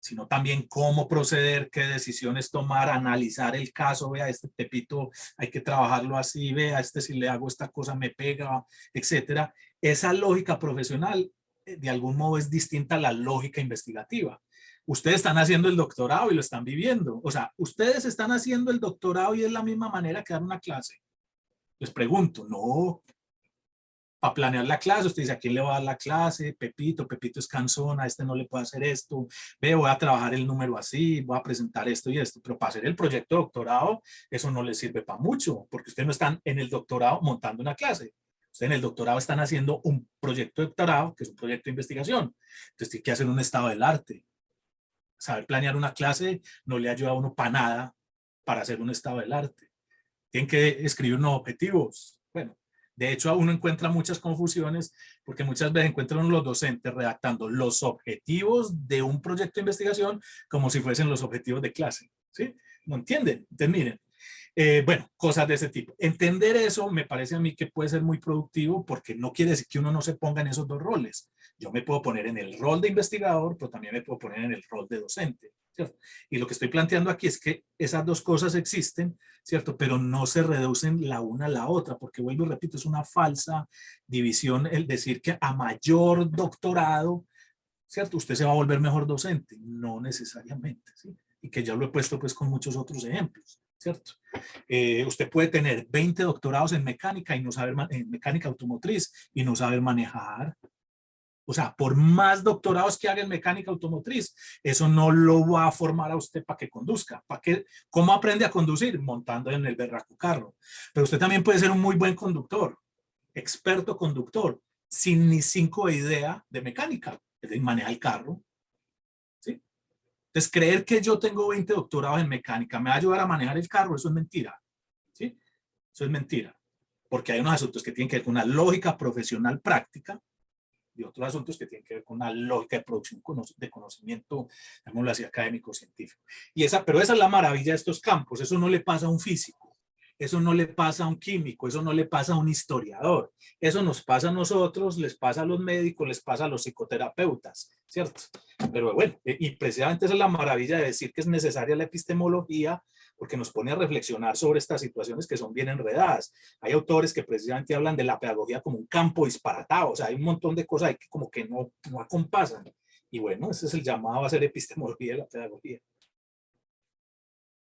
Sino también cómo proceder, qué decisiones tomar, analizar el caso, vea, este Pepito hay que trabajarlo así, vea, este si le hago esta cosa me pega, etcétera. Esa lógica profesional de algún modo es distinta a la lógica investigativa. Ustedes están haciendo el doctorado y lo están viviendo. O sea, ustedes están haciendo el doctorado y es la misma manera que dar una clase. Les pregunto, no, para planear la clase, usted dice, ¿a quién le va a dar la clase? Pepito, Pepito es cansón, a este no le puedo hacer esto, ve, voy a trabajar el número así, voy a presentar esto y esto, pero para hacer el proyecto de doctorado, eso no le sirve para mucho, porque ustedes no están en el doctorado montando una clase, ustedes en el doctorado están haciendo un proyecto de doctorado, que es un proyecto de investigación, entonces tiene que hacer un estado del arte. Saber planear una clase no le ayuda a uno para nada para hacer un estado del arte. Tienen que escribir unos objetivos. Bueno, de hecho, uno encuentra muchas confusiones porque muchas veces encuentran los docentes redactando los objetivos de un proyecto de investigación como si fuesen los objetivos de clase. ¿Sí? ¿No entienden? Entonces, miren, bueno, cosas de ese tipo. Entender eso me parece a mí que puede ser muy productivo porque no quiere decir que uno no se ponga en esos dos roles. Yo me puedo poner en el rol de investigador, pero también me puedo poner en el rol de docente, ¿cierto? Y lo que estoy planteando aquí es que esas dos cosas existen, ¿cierto? Pero no se reducen la una a la otra, porque vuelvo y repito, es una falsa división el decir que a mayor doctorado, ¿cierto? Usted se va a volver mejor docente. No necesariamente, ¿sí? Y que ya lo he puesto pues con muchos otros ejemplos, ¿cierto? Usted puede tener 20 doctorados en mecánica y no saber, en mecánica automotriz y no saber manejar. O sea, por más doctorados que haga en mecánica automotriz, eso no lo va a formar a usted para que conduzca. ¿Para qué? ¿Cómo aprende a conducir? Montando en el berraco carro. Pero usted también puede ser un muy buen conductor, experto conductor, sin ni 5 de idea de mecánica, es decir, maneja el carro. ¿Sí? Entonces, creer que yo tengo 20 doctorados en mecánica me va a ayudar a manejar el carro, eso es mentira. ¿Sí? Eso es mentira. Porque hay unos asuntos que tienen que ver con una lógica profesional práctica y otros asuntos que tienen que ver con una lógica de producción de conocimiento, llamémoslo así, académico, científico. Pero esa es la maravilla de estos campos, eso no le pasa a un físico, eso no le pasa a un químico, eso no le pasa a un historiador, eso nos pasa a nosotros, les pasa a los médicos, les pasa a los psicoterapeutas, ¿cierto? Pero bueno, y precisamente esa es la maravilla de decir que es necesaria la epistemología, porque nos pone a reflexionar sobre estas situaciones que son bien enredadas. Hay autores que precisamente hablan de la pedagogía como un campo disparatado, o sea, hay un montón de cosas ahí que como que no acompasan. Y bueno, ese es el llamado a hacer epistemología de la pedagogía.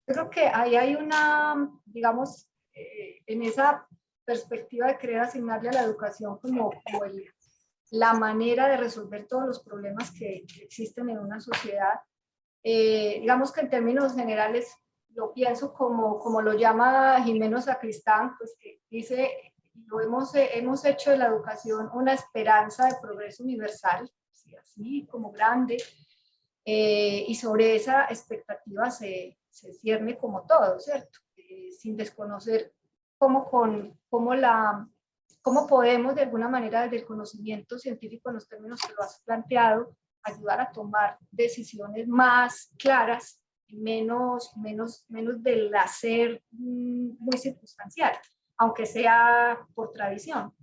Yo creo que ahí hay una, digamos, en esa perspectiva de querer asignarle a la educación como la manera de resolver todos los problemas que existen en una sociedad. Digamos que en términos generales lo pienso como lo llama Jimeno Sacristán, pues que dice, hemos hecho de la educación una esperanza de progreso universal, así como grande, y sobre esa expectativa se cierne como todo, ¿cierto? Sin desconocer cómo podemos de alguna manera desde el conocimiento científico en los términos que lo has planteado, ayudar a tomar decisiones más claras menos del hacer muy circunstancial, aunque sea por tradición.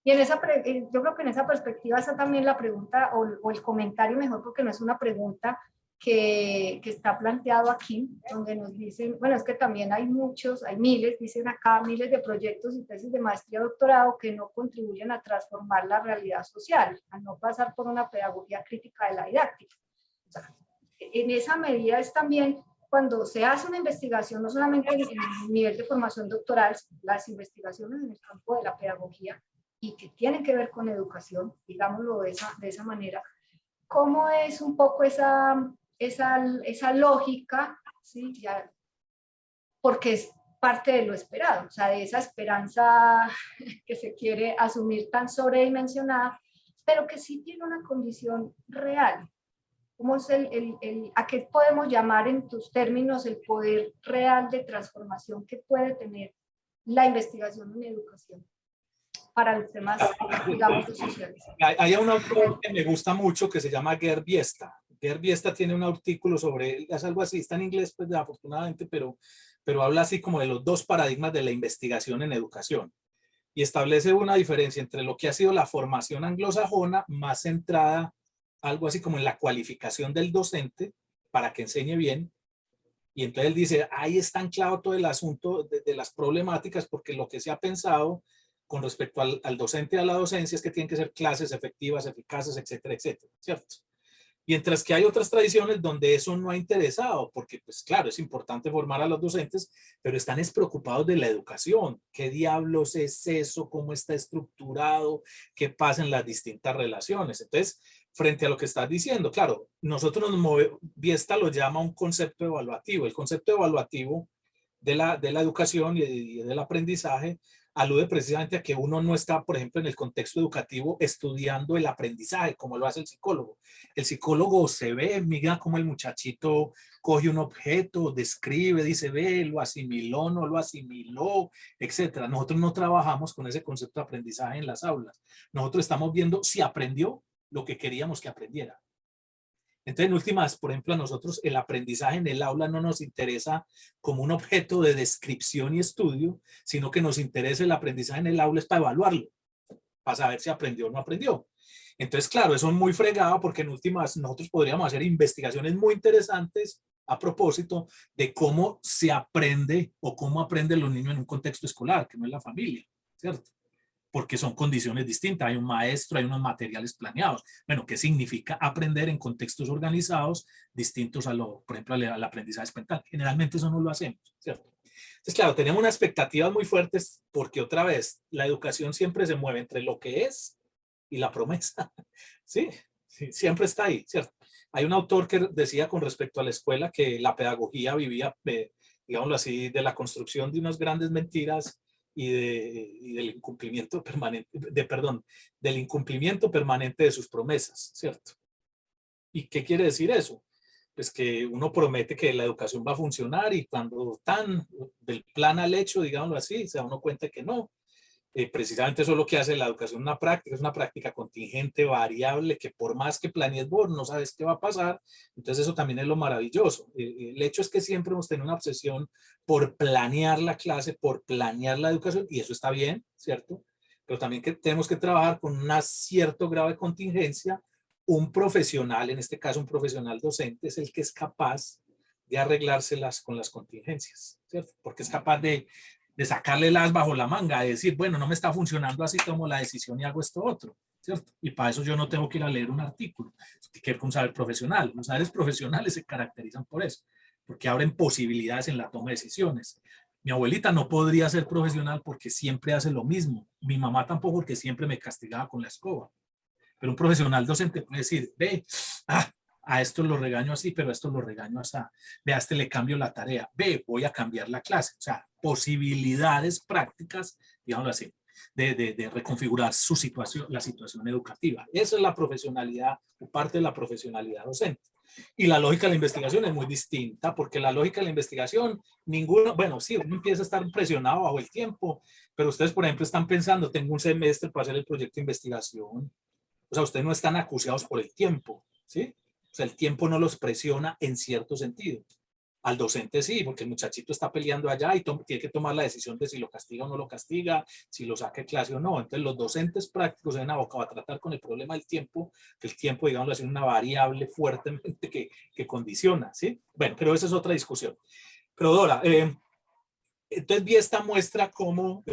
Y yo creo que en esa perspectiva está también la pregunta o el comentario mejor, porque no es una pregunta que está planteado aquí, donde nos dicen, bueno, es que también hay miles, dicen acá, miles de proyectos y tesis de maestría y doctorado que no contribuyen a transformar la realidad social, a no pasar por una pedagogía crítica de la didáctica. O sea, en esa medida es también cuando se hace una investigación, no solamente en el nivel de formación doctoral, las investigaciones en el campo de la pedagogía y que tienen que ver con educación, digámoslo de esa manera, ¿cómo es un poco esa lógica? ¿Sí? Ya, porque es parte de lo esperado, o sea, de esa esperanza que se quiere asumir tan sobredimensionada, pero que sí tiene una condición real. ¿Cómo es a qué podemos llamar en tus términos el poder real de transformación que puede tener la investigación en educación para los temas, digamos, sociales? Hay un autor que me gusta mucho que se llama Gerd Biesta. Gerd Biesta tiene un artículo sobre, es algo así, está en inglés, pues afortunadamente, pero habla así como de los dos paradigmas de la investigación en educación. Y establece una diferencia entre lo que ha sido la formación anglosajona, más centrada algo así como en la cualificación del docente para que enseñe bien. Y entonces él dice, ahí está anclado todo el asunto de las problemáticas, porque lo que se ha pensado con respecto al docente y a la docencia es que tienen que ser clases efectivas, eficaces, etcétera, etcétera, ¿cierto? Mientras que hay otras tradiciones donde eso no ha interesado, porque pues claro, es importante formar a los docentes, pero están preocupados de la educación. ¿Qué diablos es eso? ¿Cómo está estructurado? ¿Qué pasa en las distintas relaciones? Entonces, frente a lo que estás diciendo, claro, nosotros Biesta lo llama un concepto evaluativo. El concepto evaluativo de la educación y del aprendizaje alude precisamente a que uno no está, por ejemplo, en el contexto educativo estudiando el aprendizaje como lo hace el psicólogo. El psicólogo se ve, mira cómo el muchachito coge un objeto, describe, dice, ve, lo asimiló, no lo asimiló, etcétera. Nosotros no trabajamos con ese concepto de aprendizaje en las aulas. Nosotros estamos viendo si aprendió lo que queríamos que aprendiera. Entonces, en últimas, por ejemplo, a nosotros el aprendizaje en el aula no nos interesa como un objeto de descripción y estudio, sino que nos interesa el aprendizaje en el aula es para evaluarlo, para saber si aprendió o no aprendió. Entonces, claro, eso es muy fregado porque en últimas nosotros podríamos hacer investigaciones muy interesantes a propósito de cómo se aprende o cómo aprenden los niños en un contexto escolar, que no es la familia, ¿cierto? Porque son condiciones distintas, hay un maestro, hay unos materiales planeados. Bueno, ¿qué significa aprender en contextos organizados distintos por ejemplo, al aprendizaje experimental? Generalmente eso no lo hacemos, ¿cierto? Entonces, claro, tenemos unas expectativas muy fuertes porque otra vez, la educación siempre se mueve entre lo que es y la promesa, ¿sí? Sí, siempre está ahí, ¿cierto? Hay un autor que decía con respecto a la escuela que la pedagogía vivía, digámoslo así, de la construcción de unas grandes mentiras y del incumplimiento permanente, del incumplimiento permanente de sus promesas, ¿cierto? ¿Y qué quiere decir eso? Pues que uno promete que la educación va a funcionar y cuando del plan al hecho, digámoslo así, se da uno cuenta que no. Precisamente eso es lo que hace la educación, una práctica, es una práctica contingente, variable, que por más que planees vos, no sabes qué va a pasar. Entonces eso también es lo maravilloso. El hecho es que siempre hemos tenido una obsesión por planear la clase, por planear la educación, y eso está bien, ¿cierto? Pero también que tenemos que trabajar con un cierto grado de contingencia. Un profesional, en este caso un profesional docente, es el que es capaz de arreglárselas con las contingencias, ¿cierto? Porque es capaz de sacarle las bajo la manga, de decir, bueno, no me está funcionando así, tomo la decisión y hago esto otro, ¿cierto? Y para eso yo no tengo que ir a leer un artículo, tiene que ver con un saber profesional. Los saberes profesionales se caracterizan por eso, porque abren posibilidades en la toma de decisiones. Mi abuelita no podría ser profesional porque siempre hace lo mismo. Mi mamá tampoco, porque siempre me castigaba con la escoba. Pero un profesional docente puede decir, ve, a esto lo regaño así, pero a esto lo regaño así. Ve, a este le cambio la tarea. Ve, voy a cambiar la clase. O sea, posibilidades prácticas, digámoslo así, de reconfigurar su situación, la situación educativa. Esa es la profesionalidad, o parte de la profesionalidad docente. Y la lógica de la investigación es muy distinta, porque la lógica de la investigación, bueno, sí, uno empieza a estar presionado bajo el tiempo, pero ustedes, por ejemplo, están pensando, tengo un semestre para hacer el proyecto de investigación. O sea, ustedes no están acuciados por el tiempo, ¿sí? O sea, el tiempo no los presiona en cierto sentido. Al docente sí, porque el muchachito está peleando allá y tiene que tomar la decisión de si lo castiga o no lo castiga, si lo saca de clase o no. Entonces los docentes prácticos se ven abocados a tratar con el problema del tiempo, que el tiempo, digamos, es una variable fuertemente que condiciona, ¿sí? Bueno, pero esa es otra discusión. Pero Dora, entonces vi esta muestra cómo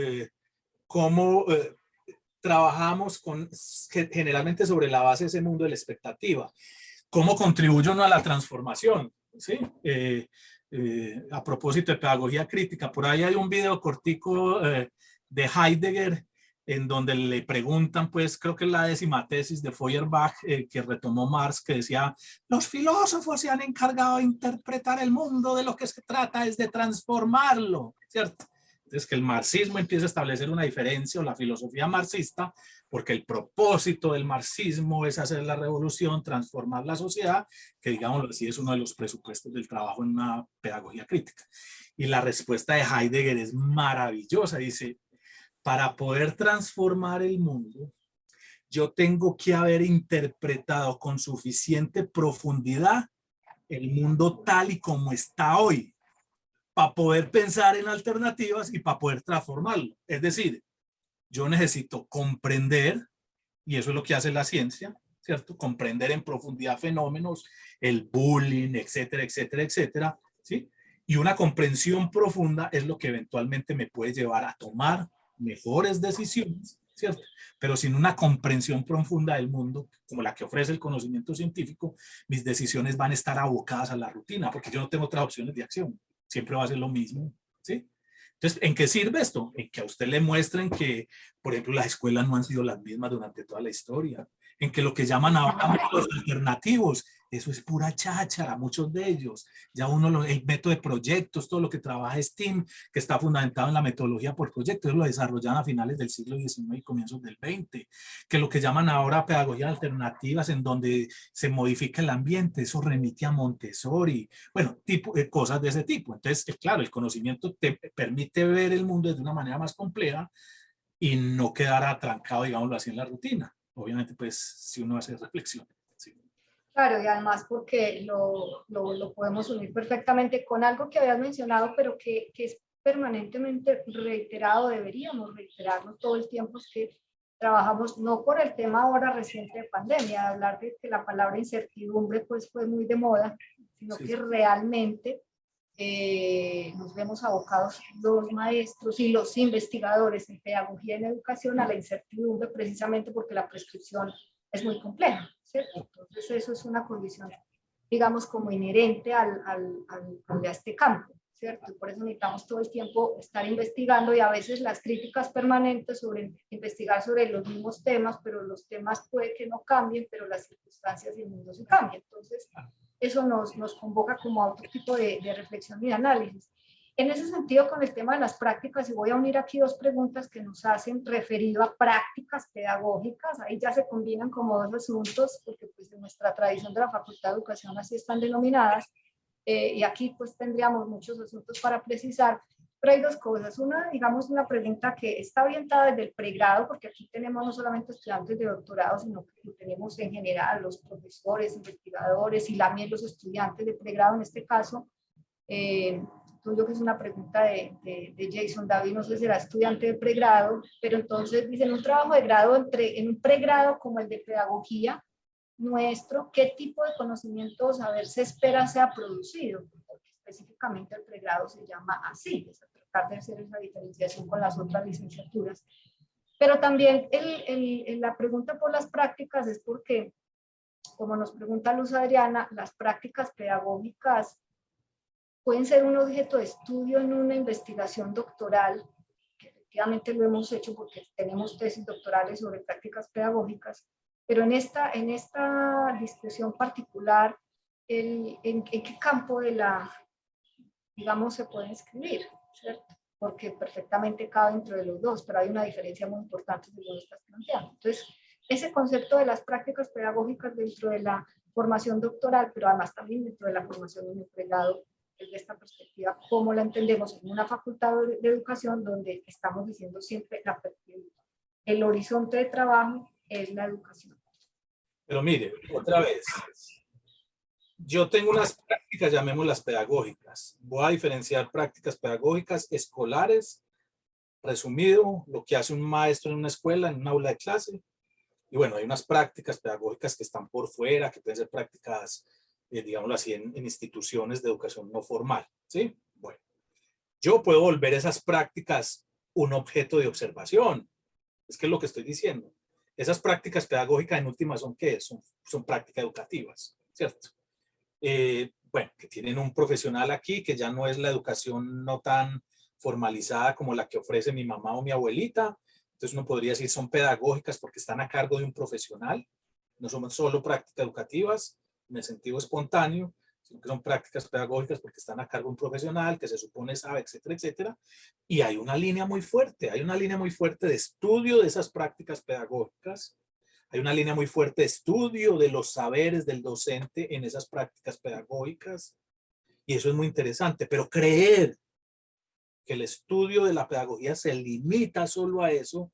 trabajamos generalmente sobre la base de ese mundo de la expectativa. ¿Cómo contribuye uno a la transformación? ¿Sí? A propósito de pedagogía crítica, por ahí hay un video cortico de Heidegger en donde le preguntan, pues creo que es la 10ª tesis de Feuerbach que retomó Marx, que decía, los filósofos se han encargado de interpretar el mundo, de lo que se trata es de transformarlo, ¿cierto? Entonces que el marxismo empieza a establecer una diferencia, o la filosofía marxista, porque el propósito del marxismo es hacer la revolución, transformar la sociedad, que digámoslo así es uno de los presupuestos del trabajo en una pedagogía crítica. Y la respuesta de Heidegger es maravillosa, dice, para poder transformar el mundo, yo tengo que haber interpretado con suficiente profundidad el mundo tal y como está hoy, para poder pensar en alternativas y para poder transformarlo. Es decir, yo necesito comprender, y eso es lo que hace la ciencia, ¿cierto? Comprender en profundidad fenómenos, el bullying, etcétera, etcétera, etcétera, ¿sí? Y una comprensión profunda es lo que eventualmente me puede llevar a tomar mejores decisiones, ¿cierto? Pero sin una comprensión profunda del mundo, como la que ofrece el conocimiento científico, mis decisiones van a estar abocadas a la rutina, porque yo no tengo otras opciones de acción. Siempre va a ser lo mismo, ¿sí? Entonces, ¿en qué sirve esto? En que a usted le muestren que, por ejemplo, las escuelas no han sido las mismas durante toda la historia. En que lo que llaman ahora los alternativos, eso es pura cháchara, muchos de ellos. Ya el método de proyectos, todo lo que trabaja STEAM, que está fundamentado en la metodología por proyectos, eso lo desarrollaron a finales del siglo XIX y comienzos del XX. Que lo que llaman ahora pedagogías alternativas, en donde se modifica el ambiente, eso remite a Montessori, bueno, cosas de ese tipo. Entonces, claro, el conocimiento te permite ver el mundo de una manera más compleja y no quedar atrancado, digámoslo así, en la rutina. Obviamente, pues, si uno hace reflexión. Sí. Claro, y además porque lo podemos unir perfectamente con algo que habías mencionado, pero que es permanentemente reiterado, deberíamos reiterarlo todo el tiempo, es que trabajamos no por el tema ahora reciente de pandemia, de hablar de que la palabra incertidumbre pues fue muy de moda, sino Sí, que sí. realmente nos vemos abocados los maestros y los investigadores en pedagogía y en educación a la incertidumbre precisamente porque la prescripción es muy compleja, ¿cierto? Entonces eso es una condición, digamos, como inherente a este campo, ¿cierto? Y por eso necesitamos todo el tiempo estar investigando y a veces las críticas permanentes sobre investigar sobre los mismos temas, pero los temas puede que no cambien, pero las circunstancias y el mundo sí cambian. Entonces, eso nos convoca como a otro tipo de reflexión y de análisis. En ese sentido, con el tema de las prácticas, y voy a unir aquí dos preguntas que nos hacen referido a prácticas pedagógicas, ahí ya se combinan como dos asuntos, porque pues en nuestra tradición de la Facultad de Educación así están denominadas, y aquí pues tendríamos muchos asuntos para precisar, pero hay dos cosas. Una, digamos, una pregunta que está orientada desde el pregrado, porque aquí tenemos no solamente estudiantes de doctorado, sino que tenemos en general los profesores, investigadores y también los estudiantes de pregrado en este caso. Yo que es una pregunta de Jason David, no sé si será estudiante de pregrado, pero entonces dicen un trabajo de grado en un pregrado como el de pedagogía nuestro, ¿qué tipo de conocimiento o saber se espera sea producido? Porque específicamente el pregrado se llama así, es tratar de hacer esa diferenciación con las otras licenciaturas. Pero también la pregunta por las prácticas es porque, como nos pregunta Luz Adriana, las prácticas pedagógicas pueden ser un objeto de estudio en una investigación doctoral, que efectivamente lo hemos hecho porque tenemos tesis doctorales sobre prácticas pedagógicas, pero en esta discusión particular, ¿en qué campo de digamos, se pueden escribir, ¿cierto? Porque perfectamente cabe dentro de los dos, pero hay una diferencia muy importante de lo que estás planteando. Entonces, ese concepto de las prácticas pedagógicas dentro de la formación doctoral, pero además también dentro de la formación en el pregrado, desde esta perspectiva, cómo la entendemos en una facultad de educación donde estamos diciendo siempre el horizonte de trabajo es la educación. Pero mire, otra vez, Yo tengo unas prácticas, llamémoslas pedagógicas. Voy a diferenciar prácticas pedagógicas escolares, resumido, lo que hace un maestro en una escuela, en un aula de clase. Y bueno, hay unas prácticas pedagógicas que están por fuera, que pueden ser prácticas, digámoslo así, en instituciones de educación no formal, ¿sí? Bueno, yo puedo volver esas prácticas un objeto de observación. Es que es lo que estoy diciendo. Esas prácticas pedagógicas en última son ¿qué? Son prácticas educativas, ¿cierto? Bueno, que tienen un profesional aquí que ya no es la educación no tan formalizada como la que ofrece mi mamá o mi abuelita. Entonces uno podría decir son pedagógicas porque están a cargo de un profesional. No son solo prácticas educativas en el sentido espontáneo, sino que son prácticas pedagógicas porque están a cargo de un profesional que se supone sabe, etcétera, etcétera. Y hay una línea muy fuerte, de estudio de esas prácticas pedagógicas. Hay una línea muy fuerte de estudio de los saberes del docente en esas prácticas pedagógicas. Y eso es muy interesante, pero creer que el estudio de la pedagogía se limita solo a eso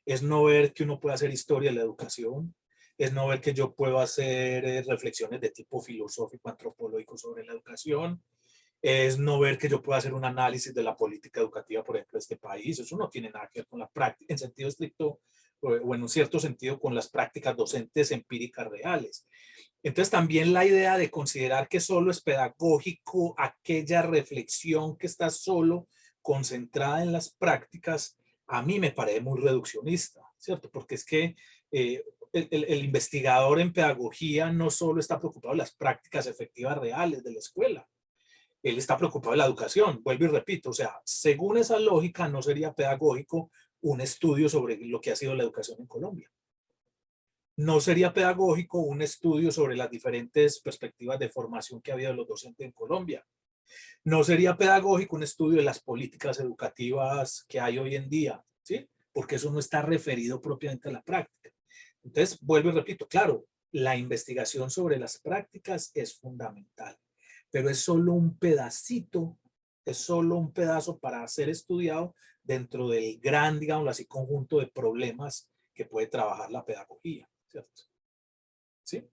es no ver que uno puede hacer historia de la educación, es no ver que yo puedo hacer reflexiones de tipo filosófico, antropológico sobre la educación, es no ver que yo puedo hacer un análisis de la política educativa, por ejemplo, de este país. Eso no tiene nada que ver con la práctica, en sentido estricto, o en un cierto sentido, con las prácticas docentes empíricas reales. Entonces, también la idea de considerar que solo es pedagógico aquella reflexión que está solo concentrada en las prácticas, a mí me parece muy reduccionista, ¿cierto? Porque es que el investigador en pedagogía no solo está preocupado de las prácticas efectivas reales de la escuela, él está preocupado de la educación. Vuelvo y repito, o sea, según esa lógica, no sería pedagógico un estudio sobre lo que ha sido la educación en Colombia. No sería pedagógico un estudio sobre las diferentes perspectivas de formación que ha habido de los docentes en Colombia. No sería pedagógico un estudio de las políticas educativas que hay hoy en día, ¿sí? Porque eso no está referido propiamente a la práctica. Entonces, vuelvo y repito, claro, la investigación sobre las prácticas es fundamental, pero es solo un pedacito, es solo un pedazo para ser estudiado dentro del gran, digamos así, conjunto de problemas que puede trabajar la pedagogía, ¿cierto? ¿Sí?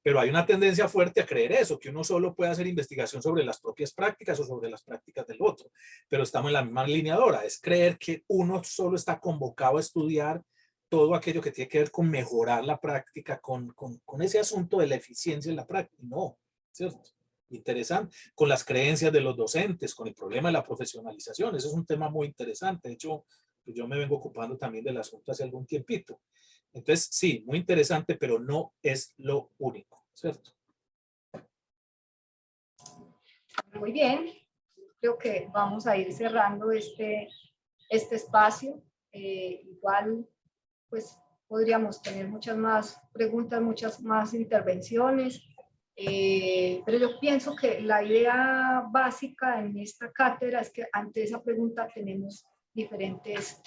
Pero hay una tendencia fuerte a creer eso, que uno solo puede hacer investigación sobre las propias prácticas o sobre las prácticas del otro. Pero estamos en la misma alineadora, es creer que uno solo está convocado a estudiar todo aquello que tiene que ver con mejorar la práctica, con ese asunto de la eficiencia en la práctica. No, ¿cierto? Interesante. Con las creencias de los docentes, con el problema de la profesionalización. Eso es un tema muy interesante. De hecho, pues yo me vengo ocupando también del asunto hace algún tiempito. Entonces, sí, muy interesante, pero no es lo único, ¿cierto? Muy bien, creo que vamos a ir cerrando este espacio. Igual, pues podríamos tener muchas más preguntas, muchas más intervenciones, pero yo pienso que la idea básica en esta cátedra es que ante esa pregunta tenemos diferentes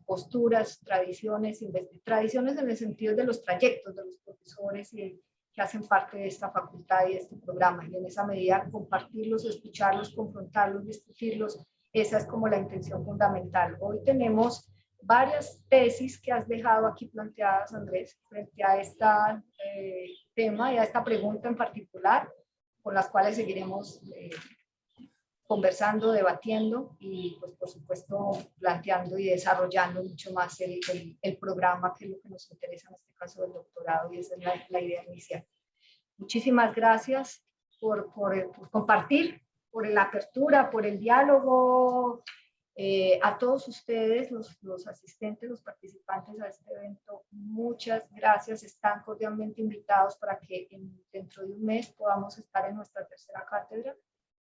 posturas, tradiciones en el sentido de los trayectos de los profesores que hacen parte de esta facultad y de este programa, y en esa medida compartirlos, escucharlos, confrontarlos, discutirlos, esa es como la intención fundamental. Hoy tenemos varias tesis que has dejado aquí planteadas, Andrés, frente a este tema y a esta pregunta en particular, con las cuales seguiremos conversando, debatiendo y, pues, por supuesto, planteando y desarrollando mucho más el programa, que es lo que nos interesa en este caso del doctorado, y esa es la idea inicial. Muchísimas gracias por compartir, por la apertura, por el diálogo. A todos ustedes, los asistentes, los participantes a este evento, muchas gracias. Están cordialmente invitados para que dentro de un mes podamos estar en nuestra tercera cátedra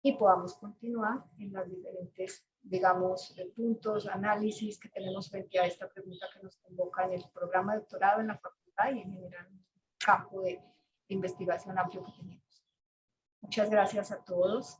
y podamos continuar en las diferentes, digamos, puntos, análisis que tenemos frente a esta pregunta que nos convoca en el programa de doctorado en la facultad y en general en el campo de investigación amplio que tenemos. Muchas gracias a todos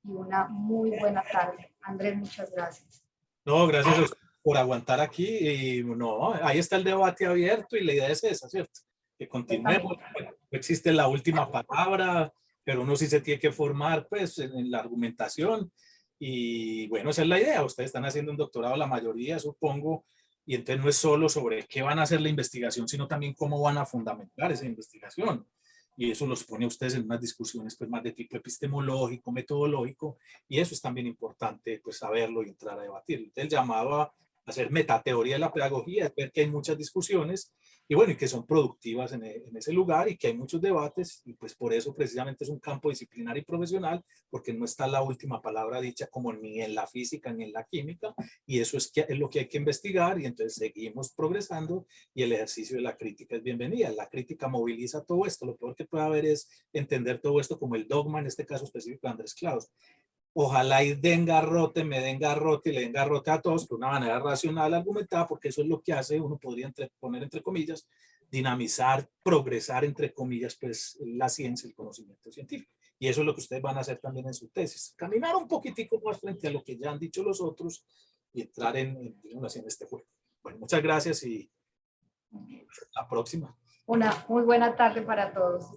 y una muy buena tarde. Andrés, muchas gracias. No, gracias a usted por aguantar aquí. Y no, ahí está el debate abierto y la idea es esa, ¿cierto? Que continuemos. No existe la última palabra, pero uno sí se tiene que formar, pues, en la argumentación. Y bueno, esa es la idea. Ustedes están haciendo un doctorado, la mayoría, supongo, y entonces no es solo sobre qué van a hacer la investigación, sino también cómo van a fundamentar esa investigación. y eso los pone a ustedes en unas discusiones pues más de tipo epistemológico, metodológico, y eso es también importante pues saberlo y entrar a debatir. El llamado a hacer metateoría de la pedagogía es ver que hay muchas discusiones y bueno, y que son productivas en ese lugar y que hay muchos debates y pues por eso precisamente es un campo disciplinar y profesional, porque no está la última palabra dicha como ni en la física ni en la química, y eso es lo que hay que investigar, y entonces seguimos progresando y el ejercicio de la crítica es bienvenida. La crítica moviliza todo esto. Lo peor que puede haber es entender todo esto como el dogma, en este caso específico de Andrés Claus. Ojalá y den garrote, me den garrote y le den garrote a todos de una manera racional, argumentada, porque eso es lo que hace, uno podría poner entre comillas, dinamizar, progresar entre comillas, pues la ciencia, el conocimiento científico. Y eso es lo que ustedes van a hacer también en su tesis. Caminar un poquitico más frente a lo que ya han dicho los otros y entrar en este juego. Bueno, muchas gracias y la próxima. Una muy buena tarde para todos.